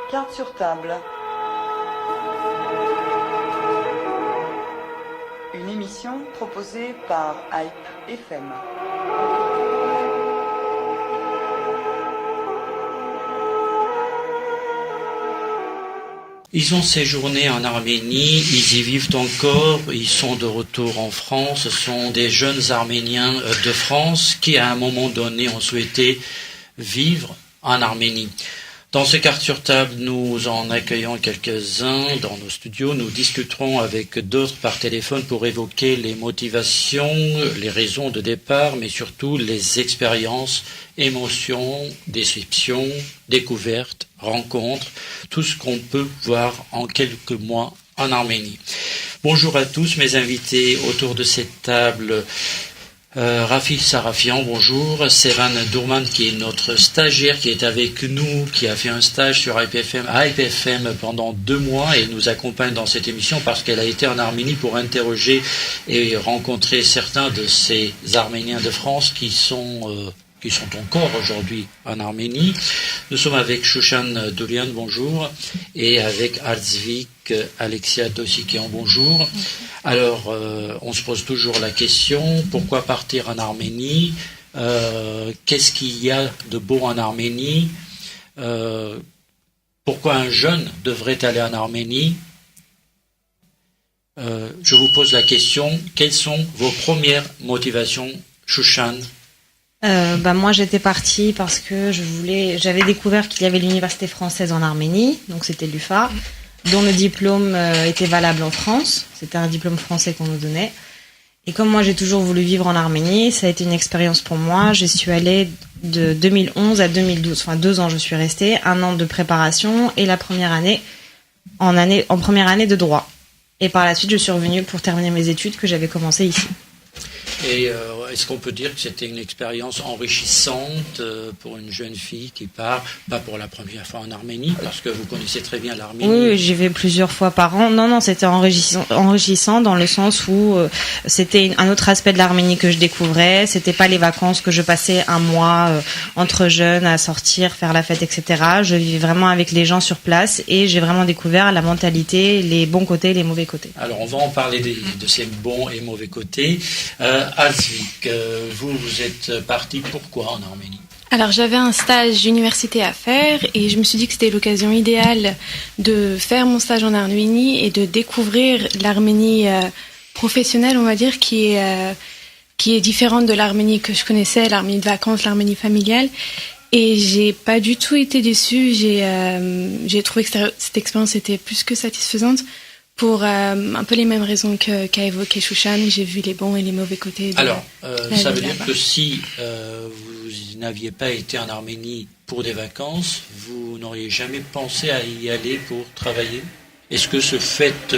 Carte sur table. Une émission proposée par Hype FM. Ils ont séjourné en Arménie, ils y vivent encore, ils sont de retour en France. Ce sont des jeunes Arméniens de France qui, à un moment donné, ont souhaité vivre en Arménie. Dans ce quart sur table, nous en accueillons quelques-uns dans nos studios. Nous discuterons avec d'autres par téléphone pour évoquer les motivations, les raisons de départ, mais surtout les expériences, émotions, déceptions, découvertes, rencontres, tout ce qu'on peut voir en quelques mois en Arménie. Bonjour à tous mes invités autour de cette table. Rafi Sarafian, bonjour. Sevan Dourman, qui est notre stagiaire, qui est avec nous, qui a fait un stage sur IPFM pendant 2 mois et nous accompagne dans cette émission parce qu'elle a été en Arménie pour interroger et rencontrer certains de ces Arméniens de France qui sont encore aujourd'hui en Arménie. Nous sommes avec Shushan Dolian, bonjour, et avec Artsvik Alexia Dossikian, bonjour. Alors, on se pose toujours la question, pourquoi partir en Arménie ? Qu'est-ce qu'il y a de beau en Arménie ? Pourquoi un jeune devrait aller en Arménie ? Je vous pose la question, quelles sont vos premières motivations, Shushan ? Moi j'étais partie parce que j'avais découvert qu'il y avait l'université française en Arménie, donc c'était l'UFA, dont le diplôme était valable en France. C'était un diplôme français qu'on nous donnait. Et comme moi j'ai toujours voulu vivre en Arménie, ça a été une expérience pour moi. Je suis allée de 2011 à 2012, enfin 2 ans je suis restée, 1 an de préparation et la première année en première année de droit. Et par la suite je suis revenue pour terminer mes études que j'avais commencées ici. Et est-ce qu'on peut dire que c'était une expérience enrichissante pour une jeune fille qui part, pas pour la première fois en Arménie, parce que vous connaissez très bien l'Arménie. Oui, j'y vais plusieurs fois par an. Non, c'était enrichissant dans le sens où c'était un autre aspect de l'Arménie que je découvrais. C'était pas les vacances que je passais 1 mois entre jeunes à sortir, faire la fête, etc. Je vivais vraiment avec les gens sur place et j'ai vraiment découvert la mentalité, les bons côtés, les mauvais côtés. Alors, on va en parler de ces bons et mauvais côtés. Artsvik, vous êtes parti pourquoi en Arménie ? Alors j'avais un stage d'université à faire et je me suis dit que c'était l'occasion idéale de faire mon stage en Arménie et de découvrir l'Arménie professionnelle, on va dire, qui est différente de l'Arménie que je connaissais, l'Arménie de vacances, l'Arménie familiale. Et j'ai pas du tout été déçue. J'ai trouvé que cette expérience était plus que satisfaisante. Pour un peu les mêmes raisons qu'a évoqué Shushan, j'ai vu les bons et les mauvais côtés de Alors, ça veut dire là-bas. que si vous n'aviez pas été en Arménie pour des vacances, vous n'auriez jamais pensé à y aller pour travailler ? Est-ce que ce fait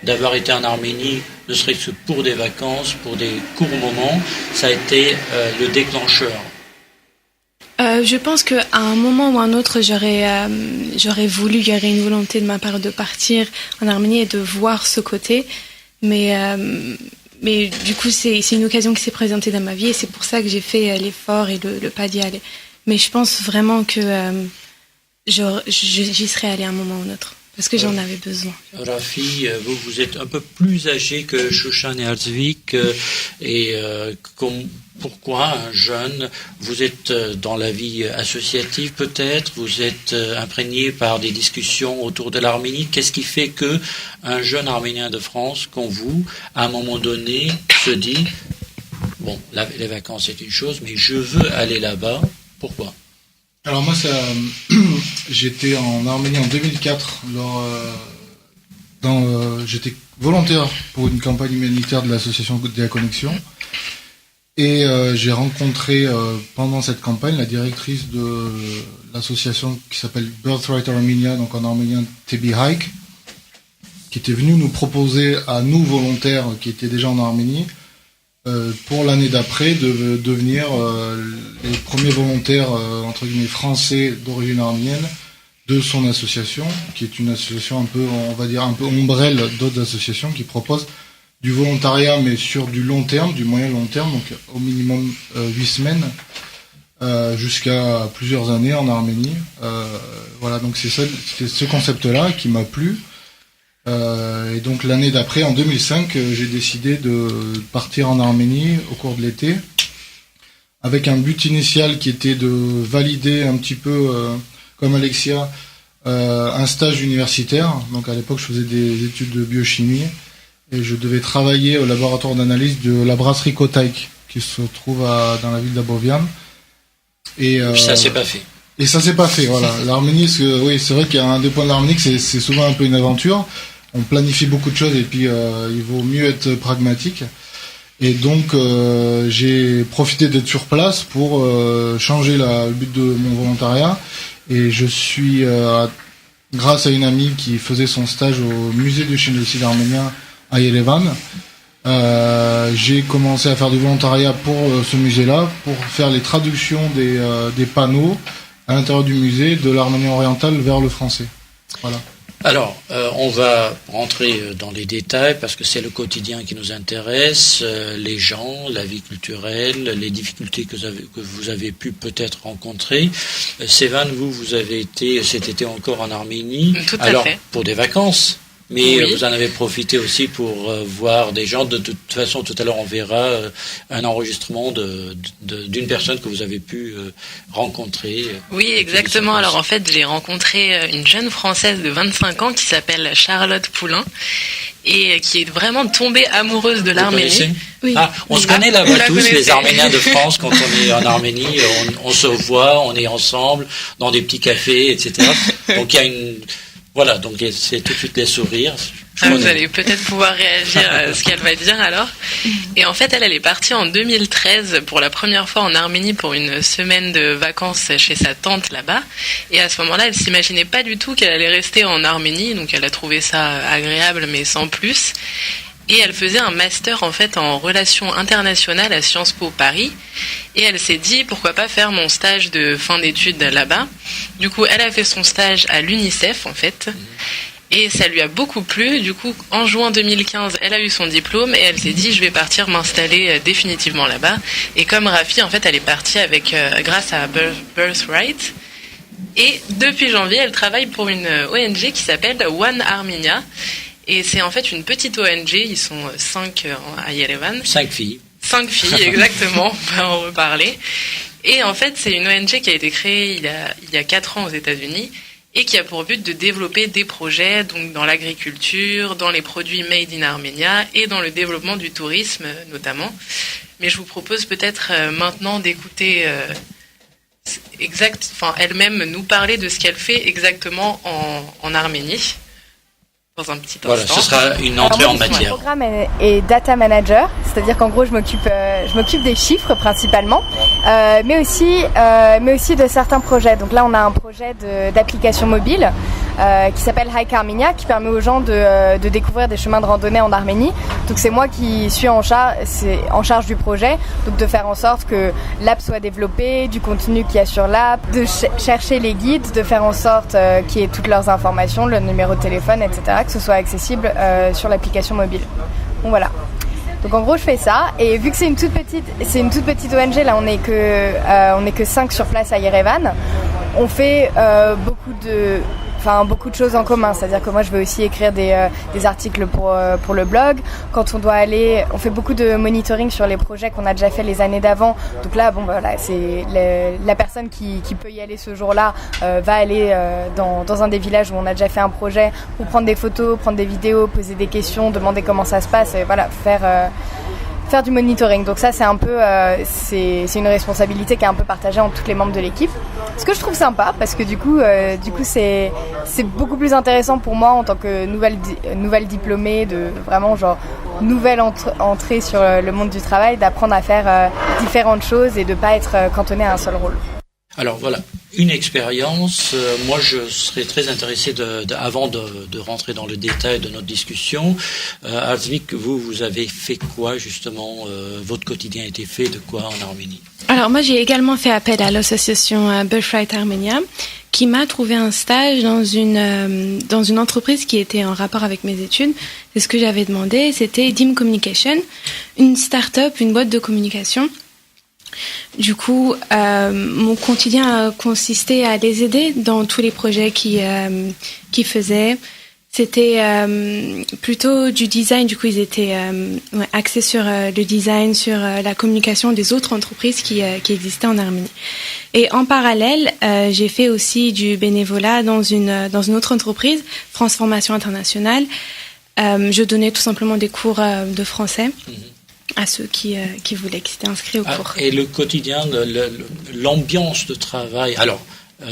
d'avoir été en Arménie, ne serait-ce que pour des vacances, pour des courts moments, ça a été le déclencheur ? Je pense qu'à un moment ou un autre, j'aurais voulu, il y aurait une volonté de ma part de partir en Arménie et de voir ce côté. Mais du coup, c'est une occasion qui s'est présentée dans ma vie et c'est pour ça que j'ai fait l'effort et le pas d'y aller. Mais je pense vraiment que j'y serais allée à un moment ou un autre. Parce que j'en avais besoin. Rafi, vous êtes un peu plus âgé que Shushan et Artsvik. Pourquoi un jeune, vous êtes dans la vie associative peut-être, vous êtes imprégné par des discussions autour de l'Arménie. Qu'est-ce qui fait que un jeune Arménien de France, comme vous, à un moment donné, se dit, bon, les vacances c'est une chose, mais je veux aller là-bas. Pourquoi ? Alors moi, j'étais en Arménie en 2004. J'étais volontaire pour une campagne humanitaire de l'association de la Connexion. Et j'ai rencontré pendant cette campagne la directrice de l'association qui s'appelle Birthright Armenia, donc en arménien Tebi Hike, qui était venue nous proposer à nous volontaires qui étaient déjà en Arménie pour l'année d'après de devenir les premiers volontaires entre guillemets français d'origine arménienne de son association, qui est une association un peu, on va dire un peu ombrelle d'autres associations qui proposent du volontariat mais sur du long terme, du moyen long terme, donc au minimum 8 semaines jusqu'à plusieurs années en Arménie. Voilà, donc c'est ce concept-là qui m'a plu. Et donc l'année d'après, en 2005, j'ai décidé de partir en Arménie au cours de l'été, avec un but initial qui était de valider un petit peu, comme Alexia, un stage universitaire. Donc à l'époque, je faisais des études de biochimie et je devais travailler au laboratoire d'analyse de la brasserie Kotaïk, qui se trouve dans la ville d'Abovian. Et ça s'est pas fait. Et ça s'est pas fait, voilà. L'Arménie, oui, c'est vrai qu'il y a un des points de l'Arménie, c'est souvent un peu une aventure. On planifie beaucoup de choses et puis il vaut mieux être pragmatique. Et donc j'ai profité d'être sur place pour changer le but de mon volontariat. Et je suis, grâce à une amie qui faisait son stage au musée du génocide arménien à Yerevan, j'ai commencé à faire du volontariat pour ce musée-là, pour faire les traductions des panneaux à l'intérieur du musée de l'Arménie orientale vers le français. Voilà. Alors, on va rentrer dans les détails parce que c'est le quotidien qui nous intéresse, les gens, la vie culturelle, les difficultés que vous avez pu peut-être rencontrer. Sévan, vous avez été cet été encore en Arménie. Tout à fait. Pour des vacances. Mais oui. Vous en avez profité aussi pour voir des gens. De toute façon, tout à l'heure, on verra un enregistrement d'une personne que vous avez pu rencontrer. Oui, exactement. Alors en fait, j'ai rencontré une jeune Française de 25 ans qui s'appelle Charlotte Poulain et qui est vraiment tombée amoureuse de l'Arménie. Oui. Ah, on se connaît là-bas tous, les Arméniens de France. Quand on est en Arménie, on se voit, on est ensemble dans des petits cafés, etc. Donc il y a une... Voilà, donc c'est tout de suite les sourires. Vous allez peut-être pouvoir réagir à ce qu'elle va dire alors. Et en fait, elle est partie en 2013 pour la première fois en Arménie pour une semaine de vacances chez sa tante là-bas. Et à ce moment-là, elle s'imaginait pas du tout qu'elle allait rester en Arménie. Donc elle a trouvé ça agréable, mais sans plus. Et elle faisait un master en fait en relations internationales à Sciences Po Paris. Et elle s'est dit pourquoi pas faire mon stage de fin d'études là-bas. Du coup, elle a fait son stage à l'UNICEF en fait. Et ça lui a beaucoup plu. Du coup, en juin 2015, elle a eu son diplôme et elle s'est dit je vais partir m'installer définitivement là-bas. Et comme Rafi, en fait, elle est partie grâce à Birthright. Et depuis janvier, elle travaille pour une ONG qui s'appelle One Armenia. Et c'est en fait une petite ONG, ils sont 5 à Yerevan. 5 filles. 5 filles, exactement, on va en reparler. Et en fait, c'est une ONG qui a été créée il y a 4 ans aux États-Unis et qui a pour but de développer des projets donc dans l'agriculture, dans les produits made in Armenia et dans le développement du tourisme notamment. Mais je vous propose peut-être maintenant d'écouter elle-même nous parler de ce qu'elle fait exactement en Arménie. Dans un petit instant. Voilà, ce sera une entrée en matière. Mon programme est data manager, c'est-à-dire qu'en gros je m'occupe des chiffres principalement, mais aussi de certains projets. Donc là on a un projet d'application mobile qui s'appelle Hike Armenia, qui permet aux gens de découvrir des chemins de randonnée en Arménie. Donc c'est moi qui suis en charge du projet, donc de faire en sorte que l'app soit développée, du contenu qu'il y a sur l'app, de chercher les guides, de faire en sorte qu'il y ait toutes leurs informations, le numéro de téléphone, etc., que ce soit accessible sur l'application mobile. Donc voilà. Donc en gros je fais ça et vu que c'est une toute petite ONG, là on est que 5 sur place à Yerevan, on fait beaucoup de choses en commun, c'est-à-dire que moi je vais aussi écrire des articles pour le blog. Quand on fait beaucoup de monitoring sur les projets qu'on a déjà fait les années d'avant. Donc là, c'est la personne qui peut y aller ce jour-là va aller dans un des villages où on a déjà fait un projet pour prendre des photos, prendre des vidéos, poser des questions, demander comment ça se passe et voilà, faire du monitoring. Donc ça, c'est un peu, c'est une responsabilité qui est un peu partagée entre tous les membres de l'équipe. Ce que je trouve sympa, parce que du coup, c'est beaucoup plus intéressant pour moi en tant que nouvelle diplômée, de vraiment genre nouvelle entrée sur le monde du travail, d'apprendre à faire différentes choses et de pas être cantonné à un seul rôle. Alors voilà, une expérience. Moi, je serais très intéressé avant de rentrer dans le détail de notre discussion. Arzvik, vous avez fait quoi justement? Votre quotidien a été fait de quoi en Arménie? Alors moi, j'ai également fait appel à l'association Birthright Armenia, qui m'a trouvé un stage dans une entreprise qui était en rapport avec mes études. C'est ce que j'avais demandé. C'était Dim Communication, une start-up, une boîte de communication. Du coup, mon quotidien a consisté à les aider dans tous les projets qu'ils faisaient. C'était plutôt du design. Du coup, ils étaient axés sur le design, sur la communication des autres entreprises qui existaient en Arménie. Et en parallèle, j'ai fait aussi du bénévolat dans une autre entreprise, France Formation Internationale. Je donnais tout simplement des cours de français. À ceux qui voulaient, qui s'étaient inscrits au cours. Et le quotidien, l'ambiance de travail. Alors,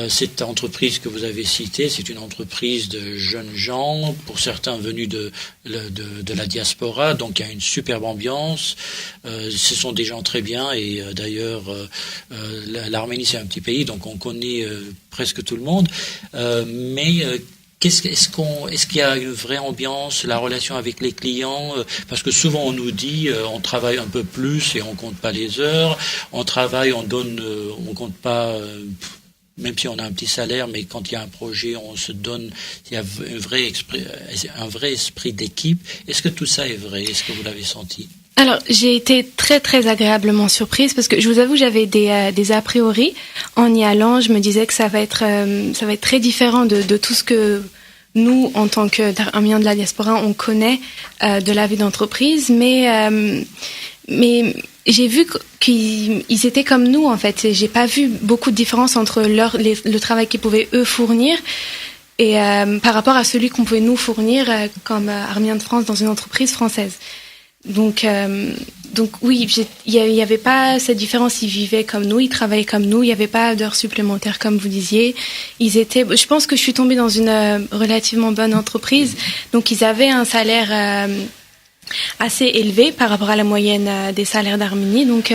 cette entreprise que vous avez citée, c'est une entreprise de jeunes gens, pour certains venus de la diaspora, donc il y a une superbe ambiance. Ce sont des gens très bien, et d'ailleurs, l'Arménie c'est un petit pays, donc on connaît presque tout le monde. Mais est-ce qu'il y a une vraie ambiance, la relation avec les clients? Parce que souvent on nous dit on travaille un peu plus et on compte pas les heures. On travaille, on compte pas, même si on a un petit salaire, mais quand il y a un projet, on se donne. Il y a un vrai esprit d'équipe. Est-ce que tout ça est vrai? Est-ce que vous l'avez senti? Alors, j'ai été très très agréablement surprise parce que je vous avoue, j'avais des a priori. En y allant, je me disais que ça va être très différent de tout ce que nous, en tant qu'Arméniens de la diaspora, on connaît de la vie d'entreprise. Mais j'ai vu qu'ils étaient comme nous, en fait. J'ai pas vu beaucoup de différence entre le travail qu'ils pouvaient eux fournir et par rapport à celui qu'on pouvait nous fournir comme Arméniens de France dans une entreprise française. Donc oui, il y avait pas cette différence. Ils vivaient comme nous, ils travaillaient comme nous. Il y avait pas d'heures supplémentaires comme vous disiez. Je pense que je suis tombée dans une relativement bonne entreprise. Donc ils avaient un salaire assez élevé par rapport à la moyenne des salaires d'Arménie. Donc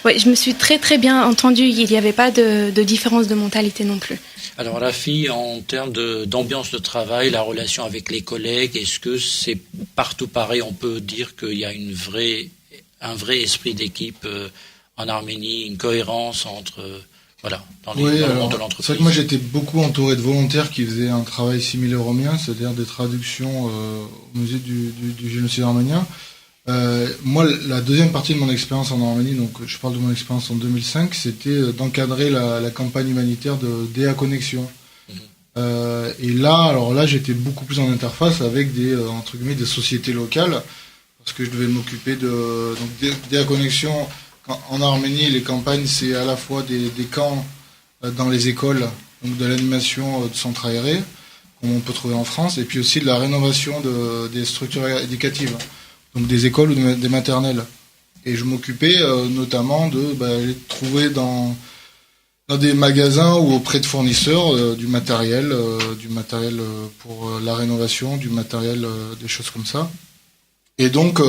ouais, je me suis très très bien entendue. Il n'y avait pas de différence de mentalité non plus. Alors Rafi, en termes d'ambiance de travail, la relation avec les collègues, est-ce que c'est partout pareil? On peut dire qu'il y a un vrai esprit d'équipe en Arménie, une cohérence entre dans le monde de l'entreprise. C'est vrai que moi j'étais beaucoup entouré de volontaires qui faisaient un travail similaire au mien, c'est-à-dire des traductions au musée du génocide arménien. Moi, la deuxième partie de mon expérience en Arménie, donc je parle de mon expérience en 2005, c'était d'encadrer la campagne humanitaire de DA Connexion. Et là, j'étais beaucoup plus en interface avec entre guillemets, des sociétés locales, parce que je devais m'occuper donc DA Connexion. En Arménie, les campagnes, c'est à la fois des camps dans les écoles, donc de l'animation de centres aérés, comme on peut trouver en France, et puis aussi de la rénovation des structures éducatives, donc des écoles ou des maternelles. Et je m'occupais notamment de les trouver dans des magasins ou auprès de fournisseurs du matériel pour la rénovation, du matériel, des choses comme ça. Et donc,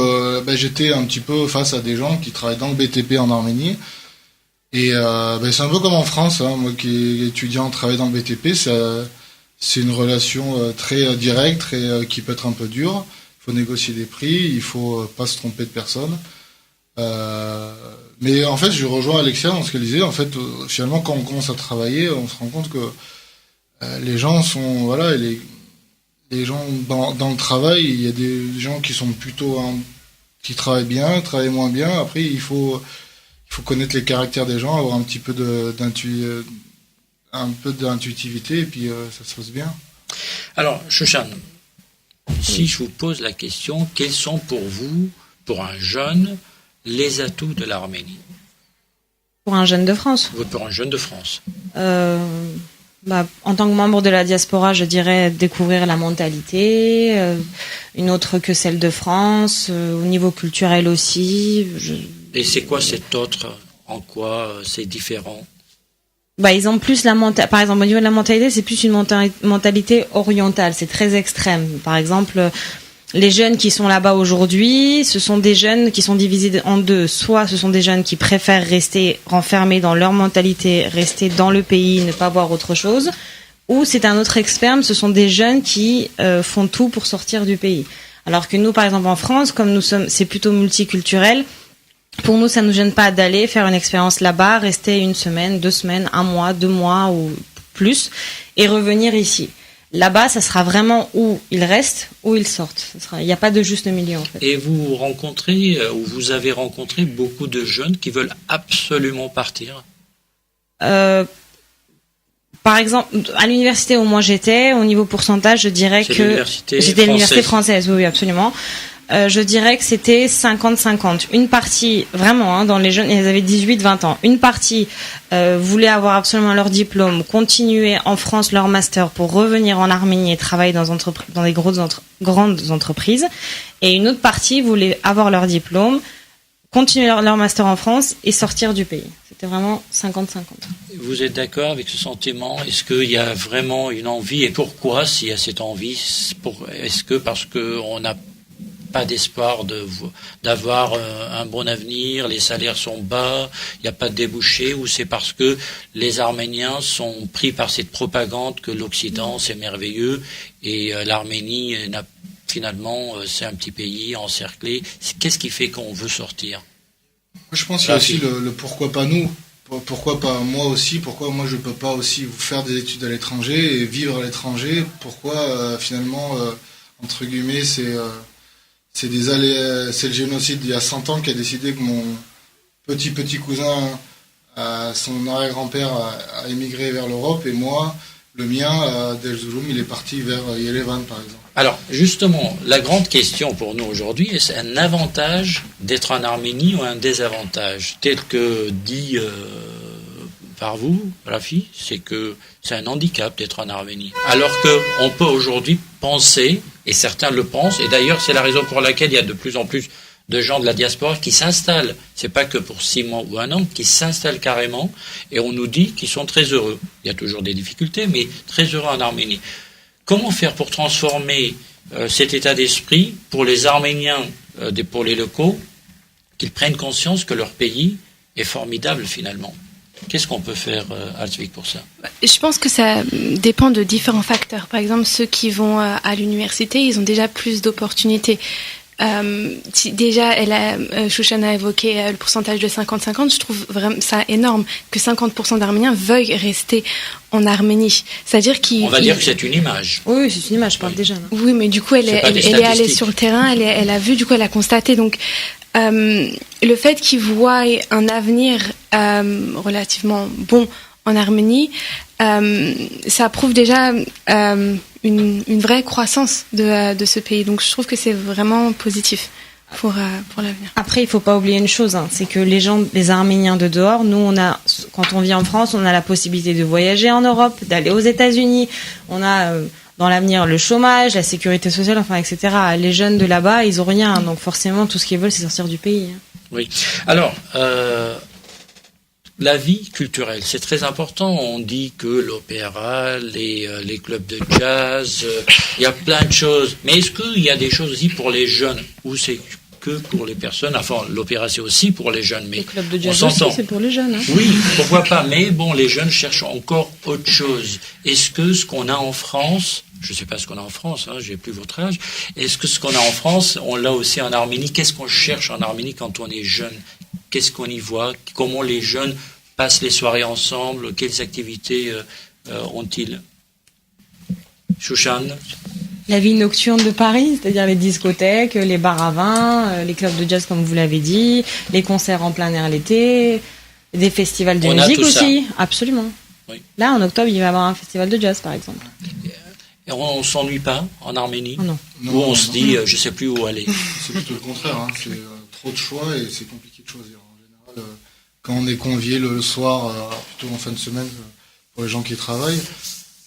j'étais un petit peu face à des gens qui travaillent dans le BTP en Arménie. Et c'est un peu comme en France, hein, moi qui est étudiant, travaille dans le BTP, c'est une relation très directe, qui peut être un peu dure. Il faut négocier des prix, il faut pas se tromper de personne. Mais en fait, je rejoins Alexia dans ce qu'elle disait. En fait, finalement, quand on commence à travailler, on se rend compte que les gens sont, les gens dans le travail, il y a des gens qui sont plutôt qui travaillent bien, travaillent moins bien. Après, il faut connaître les caractères des gens, avoir un petit peu d'intuitivité, et puis ça se passe bien. Alors, Shoshana, si je vous pose la question, quels sont pour vous, pour un jeune, les atouts de l'Arménie? Pour un jeune de France? Oui, pour un jeune de France. En tant que membre de la diaspora, je dirais découvrir la mentalité, une autre que celle de France, au niveau culturel aussi. Et c'est quoi cet autre? En quoi c'est différent? Ils ont plus par exemple, au niveau de la mentalité, c'est plus une mentalité orientale, c'est très extrême. Par exemple, les jeunes qui sont là-bas aujourd'hui, ce sont des jeunes qui sont divisés en deux. Soit ce sont des jeunes qui préfèrent rester renfermés dans leur mentalité, rester dans le pays, ne pas voir autre chose. Ou c'est un autre extrême, ce sont des jeunes qui font tout pour sortir du pays. Alors que nous, par exemple, en France, comme c'est plutôt multiculturel, pour nous, ça ne nous gêne pas d'aller faire une expérience là-bas, rester 1 semaine, 2 semaines, 1 mois, 2 mois ou plus, et revenir ici. Là-bas, ça sera vraiment où ils restent, où ils sortent. Il n'y a pas de juste milieu, en fait. Et vous avez rencontré beaucoup de jeunes qui veulent absolument partir? Par exemple, à l'université où moi j'étais, au niveau pourcentage, je dirais que c'était l'université française, oui, absolument. Je dirais que c'était 50-50. Une partie, vraiment, dans les jeunes, ils avaient 18-20 ans. Une partie voulait avoir absolument leur diplôme, continuer en France leur master pour revenir en Arménie et travailler dans des grandes entreprises. Et une autre partie voulait avoir leur diplôme, continuer leur master en France et sortir du pays. C'était vraiment 50-50. Vous êtes d'accord avec ce sentiment? Est-ce qu'il y a vraiment une envie? Et pourquoi, s'il y a cette envie? Est-ce que parce qu'on n'a pas d'espoir d'avoir un bon avenir, les salaires sont bas, il n'y a pas de débouchés, ou c'est parce que les Arméniens sont pris par cette propagande que l'Occident c'est merveilleux et l'Arménie finalement c'est un petit pays encerclé? Qu'est-ce qui fait qu'on veut sortir? Je pense qu'il y a aussi le pourquoi pas nous, pourquoi pas moi aussi, pourquoi moi je peux pas aussi faire des études à l'étranger et vivre à l'étranger, pourquoi finalement entre guillemets c'est le génocide il y a 100 ans qui a décidé que mon petit cousin, son arrière-grand-père a émigré vers l'Europe et moi, le mien, d'Erzurum, il est parti vers Yerevan par exemple. Alors justement, la grande question pour nous aujourd'hui, est-ce un avantage d'être en Arménie ou un désavantage? Tel que dit par vous, Rafi, c'est que c'est un handicap d'être en Arménie. Alors qu'on peut aujourd'hui penser, et certains le pensent, et d'ailleurs c'est la raison pour laquelle il y a de plus en plus de gens de la diaspora qui s'installent, c'est pas que pour 6 mois ou 1 an, qui s'installent carrément, et on nous dit qu'ils sont très heureux. Il y a toujours des difficultés, mais très heureux en Arménie. Comment faire pour transformer cet état d'esprit pour les Arméniens, pour les locaux, qu'ils prennent conscience que leur pays est formidable finalement? Qu'est-ce qu'on peut faire, Altvik, pour ça? Je pense que ça dépend de différents facteurs. Par exemple, ceux qui vont à l'université, ils ont déjà plus d'opportunités. Déjà, Shushan a évoqué le pourcentage de 50-50. Je trouve vraiment ça énorme que 50% d'Arméniens veuillent rester en Arménie. C'est-à-dire on va dire que c'est une image. Oui, c'est une image, je parle déjà. Là. Oui, mais du coup, elle est allée sur le terrain, elle a vu, du coup, elle a constaté. Donc, le fait qu'ils voient un avenir relativement bon en Arménie, ça prouve déjà une vraie croissance de ce pays. Donc je trouve que c'est vraiment positif pour l'avenir. Après, il faut pas oublier une chose, c'est que les Arméniens de dehors, nous, quand on vit en France, on a la possibilité de voyager en Europe, d'aller aux États-Unis. On a dans l'avenir le chômage, la sécurité sociale, etc. Les jeunes de là-bas, ils ont rien. Donc forcément, tout ce qu'ils veulent, c'est sortir du pays. Oui. Alors, la vie culturelle, c'est très important. On dit que l'opéra, les clubs de jazz, il y a plein de choses. Mais est-ce qu'il y a des choses aussi pour les jeunes, ou c'est que pour les personnes? Enfin, l'opéra, c'est aussi pour les jeunes, mais les clubs de jazz on s'entend. Aussi, c'est pour les jeunes. Oui, pourquoi pas. Mais bon, les jeunes cherchent encore autre chose. Est-ce que ce qu'on a en France, je ne sais pas ce qu'on a en France, j'ai plus votre âge, est-ce que ce qu'on a en France, on l'a aussi en Arménie? Qu'est-ce qu'on cherche en Arménie quand on est jeune? Qu'est-ce qu'on y voit? Comment les jeunes passent les soirées ensemble? Quelles activités ont-ils? Shushan? La vie nocturne de Paris, c'est-à-dire les discothèques, les bars à vin, les clubs de jazz comme vous l'avez dit, les concerts en plein air l'été, des festivals de musique aussi. Ça. Absolument. Oui. Là, en octobre, il va y avoir un festival de jazz, par exemple. Et on s'ennuie pas en Arménie? Non. Où on se dit, je sais plus où aller. C'est plutôt le contraire. C'est trop de choix et c'est compliqué de choisir. En général, quand on est convié le soir, plutôt en fin de semaine, pour les gens qui travaillent.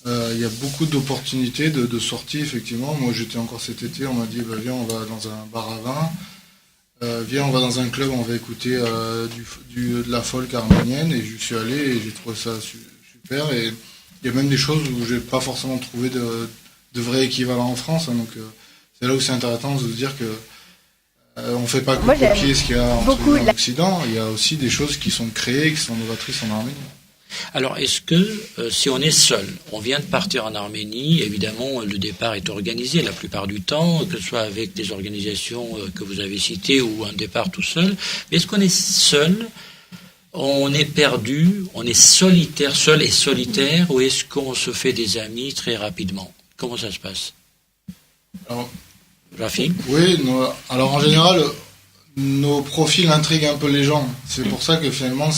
Il y a beaucoup d'opportunités de sorties, effectivement. Moi, j'étais encore cet été, on m'a dit, viens, on va dans un bar à vin. Viens, on va dans un club, on va écouter de la folk arménienne. Et je suis allé et j'ai trouvé ça super. Et il y a même des choses où j'ai pas forcément trouvé de vrai équivalent en France. Hein, donc, c'est là où c'est intéressant de se dire que on fait pas que copier ce qu'il y a en Occident. Il y a aussi des choses qui sont créées, qui sont novatrices en Arménie. Alors, est-ce que si on est seul, on vient de partir en Arménie, évidemment, le départ est organisé la plupart du temps, que ce soit avec des organisations que vous avez citées ou un départ tout seul, mais est-ce qu'on est seul, on est perdu, on est solitaire, seul et solitaire, ou est-ce qu'on se fait des amis très rapidement? Comment ça se passe? Alors, Rafi? Oui, alors en général, nos profils intriguent un peu les gens. C'est pour ça que finalement,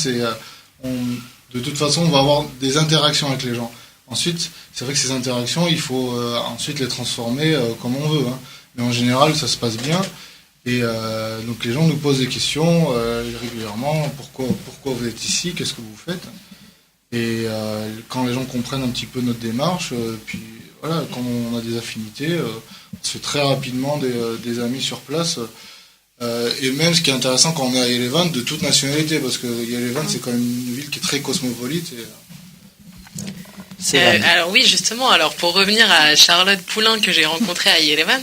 de toute façon, on va avoir des interactions avec les gens. Ensuite, c'est vrai que ces interactions, il faut ensuite les transformer comme on veut. Hein. Mais en général, ça se passe bien. Et donc les gens nous posent des questions régulièrement. Pourquoi vous êtes ici? Qu'est-ce que vous faites? Et quand les gens comprennent un petit peu notre démarche, puis voilà, quand on a des affinités, on se fait très rapidement des amis sur place. Et même ce qui est intéressant quand on est à Yerevan, de toute nationalité, parce que Yerevan c'est quand même une ville qui est très cosmopolite. Alors oui, justement, alors pour revenir à Charlotte Poulain que j'ai rencontrée à Yerevan,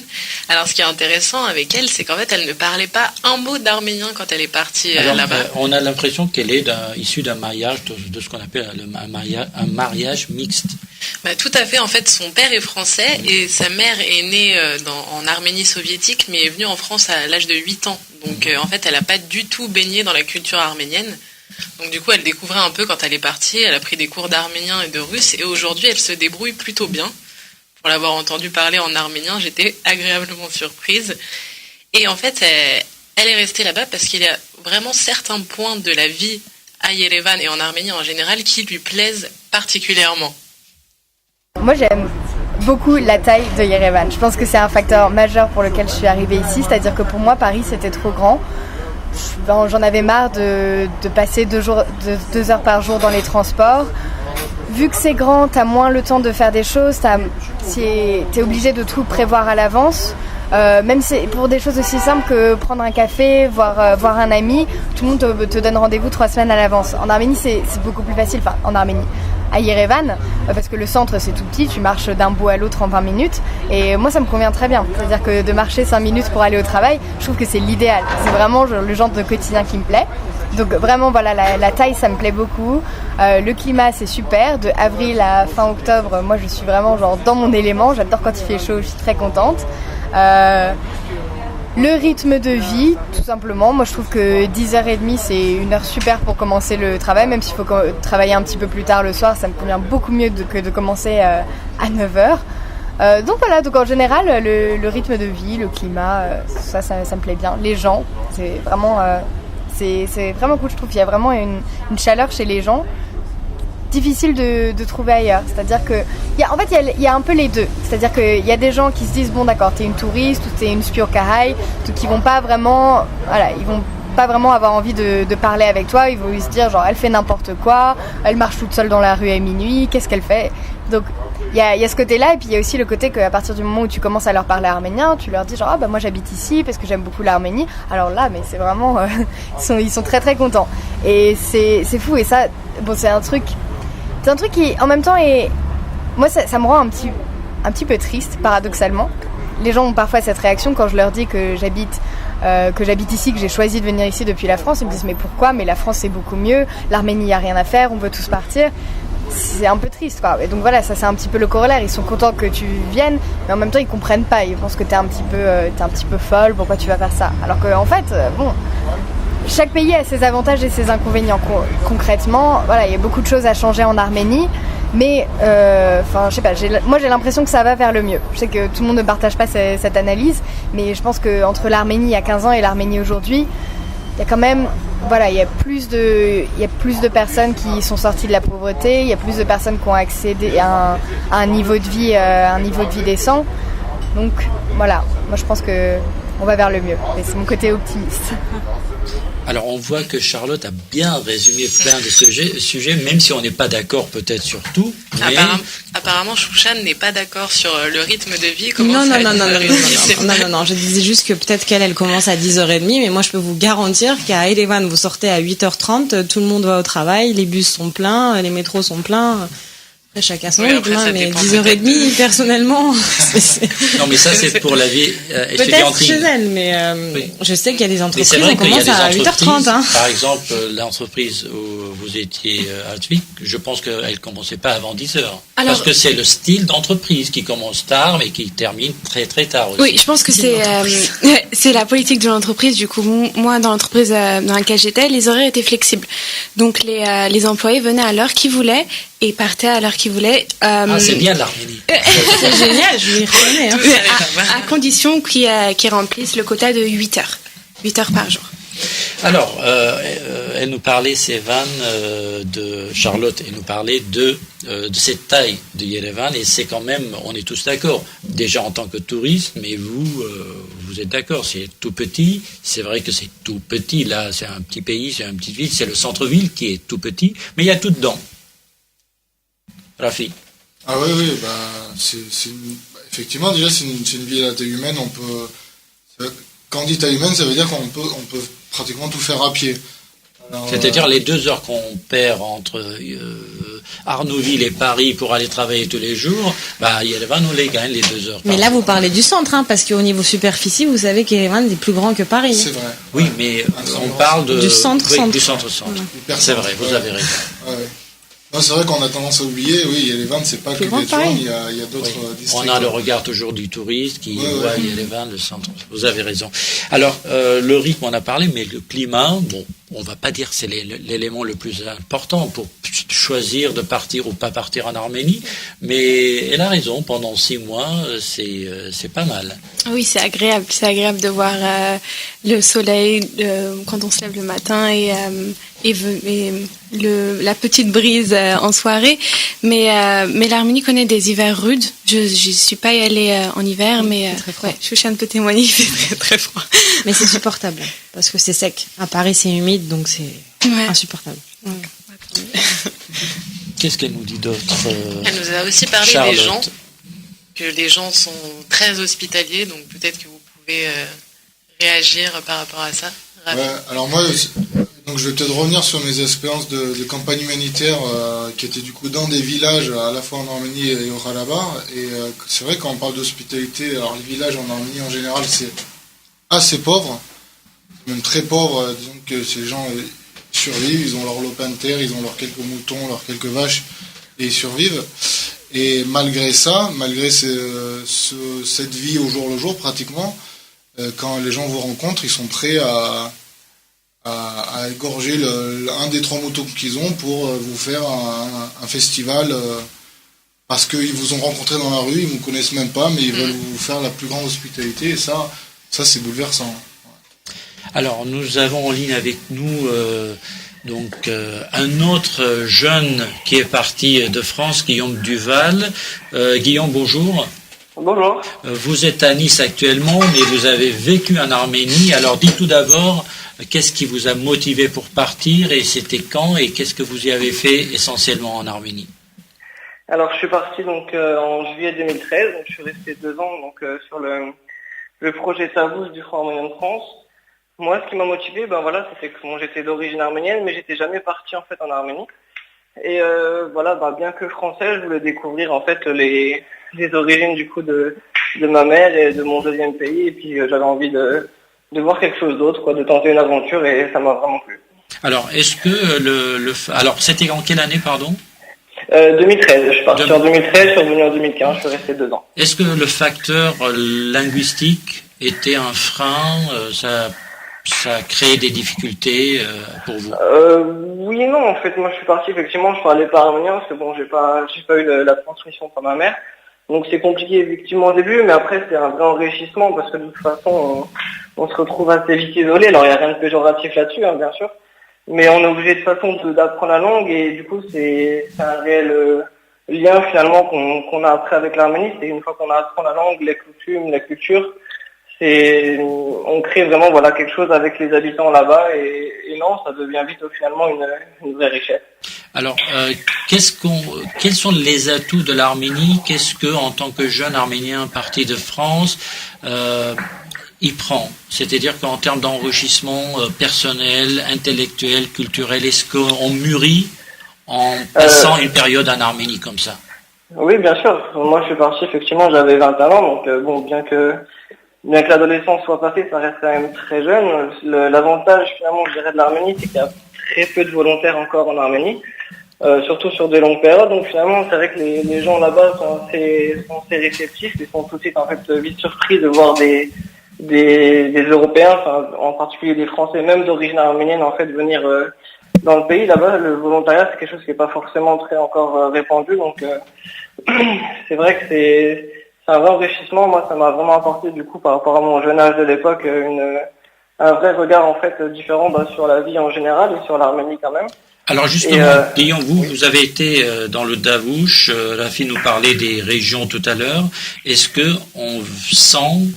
alors ce qui est intéressant avec elle, c'est qu'en fait elle ne parlait pas un mot d'arménien quand elle est partie là-bas. On a l'impression qu'elle est issue d'un mariage, de ce qu'on appelle un mariage mixte. Bah, tout à fait, en fait son père est français et sa mère est née en Arménie soviétique mais est venue en France à l'âge de 8 ans. Donc en fait elle n'a pas du tout baigné dans la culture arménienne. Donc du coup elle découvrait un peu quand elle est partie, elle a pris des cours d'arménien et de russe et aujourd'hui elle se débrouille plutôt bien. Pour l'avoir entendu parler en arménien, j'étais agréablement surprise. Et en fait elle est restée là-bas parce qu'il y a vraiment certains points de la vie à Yerevan et en Arménie en général qui lui plaisent particulièrement. Moi j'aime beaucoup la taille de Yerevan. Je pense que c'est un facteur majeur pour lequel je suis arrivée ici, c'est-à-dire que pour moi Paris c'était trop grand. J'en avais marre de passer 2 heures par jour dans les transports. Vu que c'est grand, t'as moins le temps de faire des choses, t'es obligé de tout prévoir à l'avance. Même pour des choses aussi simples que prendre un café, voir un ami, tout le monde te donne rendez-vous 3 semaines à l'avance. En Arménie, c'est beaucoup plus facile. Enfin, en Arménie, à Yerevan, parce que le centre c'est tout petit, tu marches d'un bout à l'autre en 20 minutes. Et moi, ça me convient très bien. C'est-à-dire que de marcher 5 minutes pour aller au travail, je trouve que c'est l'idéal. C'est vraiment le genre de quotidien qui me plaît. Donc vraiment, voilà, la taille, ça me plaît beaucoup. Le climat, c'est super. De avril à fin octobre, moi, je suis vraiment dans mon élément. J'adore quand il fait chaud, je suis très contente. Le rythme de vie, tout simplement. Moi, je trouve que 10h30, c'est une heure super pour commencer le travail. Même s'il faut travailler un petit peu plus tard le soir, ça me convient beaucoup mieux que de commencer à 9h. Donc voilà, donc en général, le rythme de vie, le climat, ça me plaît bien. Les gens, c'est vraiment cool, je trouve. Il y a vraiment une chaleur chez les gens. Difficile de trouver ailleurs, c'est-à-dire que il y a un peu les deux, c'est-à-dire qu'il y a des gens qui se disent bon d'accord, t'es une touriste ou t'es une spiorkahaï, qui vont pas vraiment, voilà, ils vont pas vraiment avoir envie de parler avec toi, ils vont se dire genre elle fait n'importe quoi, elle marche toute seule dans la rue à minuit, qu'est-ce qu'elle fait? Donc il y a ce côté-là, et puis il y a aussi le côté qu'à partir du moment où tu commences à leur parler arménien, tu leur dis genre moi j'habite ici parce que j'aime beaucoup l'Arménie. Alors là, mais c'est vraiment ils sont très très contents et c'est fou. Et ça, bon, c'est un truc qui en même temps moi ça me rend un petit peu triste, paradoxalement. Les gens ont parfois cette réaction quand je leur dis que j'habite ici, que j'ai choisi de venir ici depuis la France. Ils me disent mais pourquoi? Mais la France c'est beaucoup mieux, l'Arménie il n'y a rien à faire, on veut tous partir. C'est un peu triste quoi. Et donc voilà, ça c'est un petit peu le corollaire. Ils sont contents que tu viennes, mais en même temps ils comprennent pas. Ils pensent que t'es un petit peu folle, pourquoi tu vas faire ça? Alors qu'en fait, bon, chaque pays a ses avantages et ses inconvénients. Concrètement, voilà, il y a beaucoup de choses à changer en Arménie, mais je sais pas, moi j'ai l'impression que ça va vers le mieux. Je sais que tout le monde ne partage pas cette analyse, mais je pense qu'entre l'Arménie il y a 15 ans et l'Arménie aujourd'hui, il y a quand même, voilà, il y a plus de personnes qui sont sorties de la pauvreté, il y a plus de personnes qui ont accédé à un niveau de vie décent. Donc voilà, moi je pense que on va vers le mieux. Et c'est mon côté optimiste. Alors on voit que Charlotte a bien résumé plein de sujets, même si on n'est pas d'accord peut-être sur tout. Mais... Apparemment, Chouchan n'est pas d'accord sur le rythme de vie. Non, je disais juste que peut-être qu'elle commence à 10h30, mais moi je peux vous garantir qu'à Erevan, vous sortez à 8h30, tout le monde va au travail, les bus sont pleins, les métros sont pleins. Après, chacun son rythme, mais 10h30, personnellement, Non, mais ça, c'est pour la vie peut-être chez elle, mais oui. Je sais qu'il y a des entreprises qui commencent à 8h30. Hein. Par exemple, l'entreprise où vous étiez à Zwick, je pense qu'elle ne commençait pas avant 10h. Parce que c'est le style d'entreprise qui commence tard, mais qui termine très très tard aussi. Oui, je pense que c'est la politique de l'entreprise. Du coup, moi, dans l'entreprise dans laquelle j'étais, les horaires étaient flexibles. Donc, les employés venaient à l'heure qu'ils voulaient et partaient à l'heure qu'ils voulaient. C'est bien l'Arménie. C'est génial, je m'y reconnais. Hein. À condition qu'ils remplissent le quota de 8 heures. 8 heures par jour. Alors, elle nous parlait, Sévan, de Charlotte, elle nous parlait de cette taille de Yerevan, et c'est quand même, on est tous d'accord, déjà en tant que touriste, mais vous êtes d'accord, c'est tout petit, c'est vrai que c'est tout petit, là, c'est un petit pays, c'est une petite ville, c'est le centre-ville qui est tout petit, mais il y a tout dedans. Rafi. Ah oui, effectivement, déjà, c'est une ville à taille humaine, quand on dit taille humaine, ça veut dire qu'on peut pratiquement tout faire à pied. C'est-à-dire les 2 heures qu'on perd entre Arnouville et Paris pour aller travailler tous les jours, Yerevan nous les gagne les 2 heures. Mais là, vous parlez du centre, hein, parce qu'au niveau superficie, vous savez qu'Yerevan est plus grand que Paris. C'est vrai. Oui, mais on parle du centre-centre. Du centre-centre. C'est vrai, vous avez raison. Ouais. Non, c'est vrai qu'on a tendance à oublier, Yerevan, c'est pas que Bétouan, il y a d'autres districts. On a le regard toujours du touriste qui voit Yerevan, le centre. Vous avez raison. Alors, le rythme, on a parlé, mais le climat, on va pas dire que c'est l'élément le plus important pour choisir de partir ou pas partir en Arménie, mais elle a raison, pendant 6 mois, c'est pas mal. Oui, c'est agréable de voir le soleil quand on se lève le matin et la petite brise en soirée, mais l'Arménie connaît des hivers rudes. Je suis pas allée en hiver, mais Chouchan peut témoigner, il fait très très froid. Mais c'est supportable parce que c'est sec. À Paris, c'est humide, donc c'est insupportable. Ouais. Qu'est-ce qu'elle nous dit d'autre Elle nous a aussi parlé Charlotte. des gens, que les gens sont très hospitaliers, donc peut-être que vous pouvez réagir par rapport à ça. Alors moi, donc je vais peut-être revenir sur mes expériences de campagne humanitaire qui étaient du coup dans des villages à la fois en Arménie et au Karabakh. Et c'est vrai quand on parle d'hospitalité, alors les villages en Arménie en général c'est assez pauvre, même très pauvre. Disons que ces gens survivent, ils ont leur lopin de terre, ils ont leurs quelques moutons, leurs quelques vaches et ils survivent. Et malgré ça, malgré cette vie au jour le jour pratiquement, quand les gens vous rencontrent, ils sont prêts à égorger un des 3 moutons qu'ils ont pour vous faire un festival parce qu'ils vous ont rencontré dans la rue, ils ne vous connaissent même pas, mais ils veulent vous faire la plus grande hospitalité, et ça c'est bouleversant. Alors nous avons en ligne avec nous un autre jeune qui est parti de France, Guillaume Duval. Guillaume, bonjour. Bonjour. Vous êtes à Nice actuellement, mais vous avez vécu en Arménie. Alors dites tout d'abord, qu'est-ce qui vous a motivé pour partir et c'était quand et qu'est-ce que vous y avez fait essentiellement en Arménie? Alors je suis parti en juillet 2013, donc je suis resté 2 ans sur le projet Savous du Front arménien de France. Moi, ce qui m'a motivé, c'était que j'étais d'origine arménienne, mais j'étais jamais parti en fait en Arménie. Et bien que français, je voulais découvrir en fait les origines du coup de ma mère et de mon deuxième pays. Et puis j'avais envie de voir quelque chose d'autre, de tenter une aventure, et ça m'a vraiment plu. Alors, est-ce que alors c'était en quelle année, pardon? 2013. Je suis parti en 2013, je suis revenu en 2015. Je suis resté 2 ans. Est-ce que le facteur linguistique était un frein? Ça a créé des difficultés pour vous? Oui et non, en fait, moi je suis parti, effectivement, je parlais pas arménien, parce que j'ai pas eu la transmission par ma mère, donc c'est compliqué effectivement au début, mais après c'est un vrai enrichissement, parce que de toute façon, on se retrouve assez vite isolé. Alors il n'y a rien de péjoratif là-dessus, hein, bien sûr, mais on est obligé de toute façon d'apprendre la langue, et du coup c'est un réel lien finalement qu'on a après avec l'Arménie. C'est une fois qu'on apprend la langue, les coutumes, la culture, on crée vraiment voilà quelque chose avec les habitants là-bas et non, ça devient vite finalement une vraie richesse. Alors, quels sont les atouts de l'Arménie? Qu'est-ce que, en tant que jeune Arménien parti de France, il prend? C'est-à-dire qu'en termes d'enrichissement personnel, intellectuel, culturel, est-ce qu'on mûrit en passant une période en Arménie comme ça? Oui, bien sûr. Moi, je suis parti, effectivement, j'avais 21 ans, donc bon, bien que l'adolescence soit passée, ça reste quand même très jeune. L'avantage, finalement, je dirais, de l'Arménie, c'est qu'il y a très peu de volontaires encore en Arménie, surtout sur des longues périodes. Donc, finalement, c'est vrai que les gens là-bas sont assez réceptifs et sont tout de suite, en fait, vite surpris de voir des Européens, enfin, en particulier des Français, même d'origine arménienne, en fait, venir dans le pays. Là-bas, le volontariat, c'est quelque chose qui n'est pas forcément très encore répandu. Donc, c'est vrai que c'est un vrai enrichissement. Moi, ça m'a vraiment apporté, du coup, par rapport à mon jeune âge de l'époque, un vrai regard, en fait, différent sur la vie en général et sur l'Arménie quand même. Alors justement, Guillaume, vous avez été dans le Davouch, Rafi nous parlait des régions tout à l'heure. Est-ce que on sent,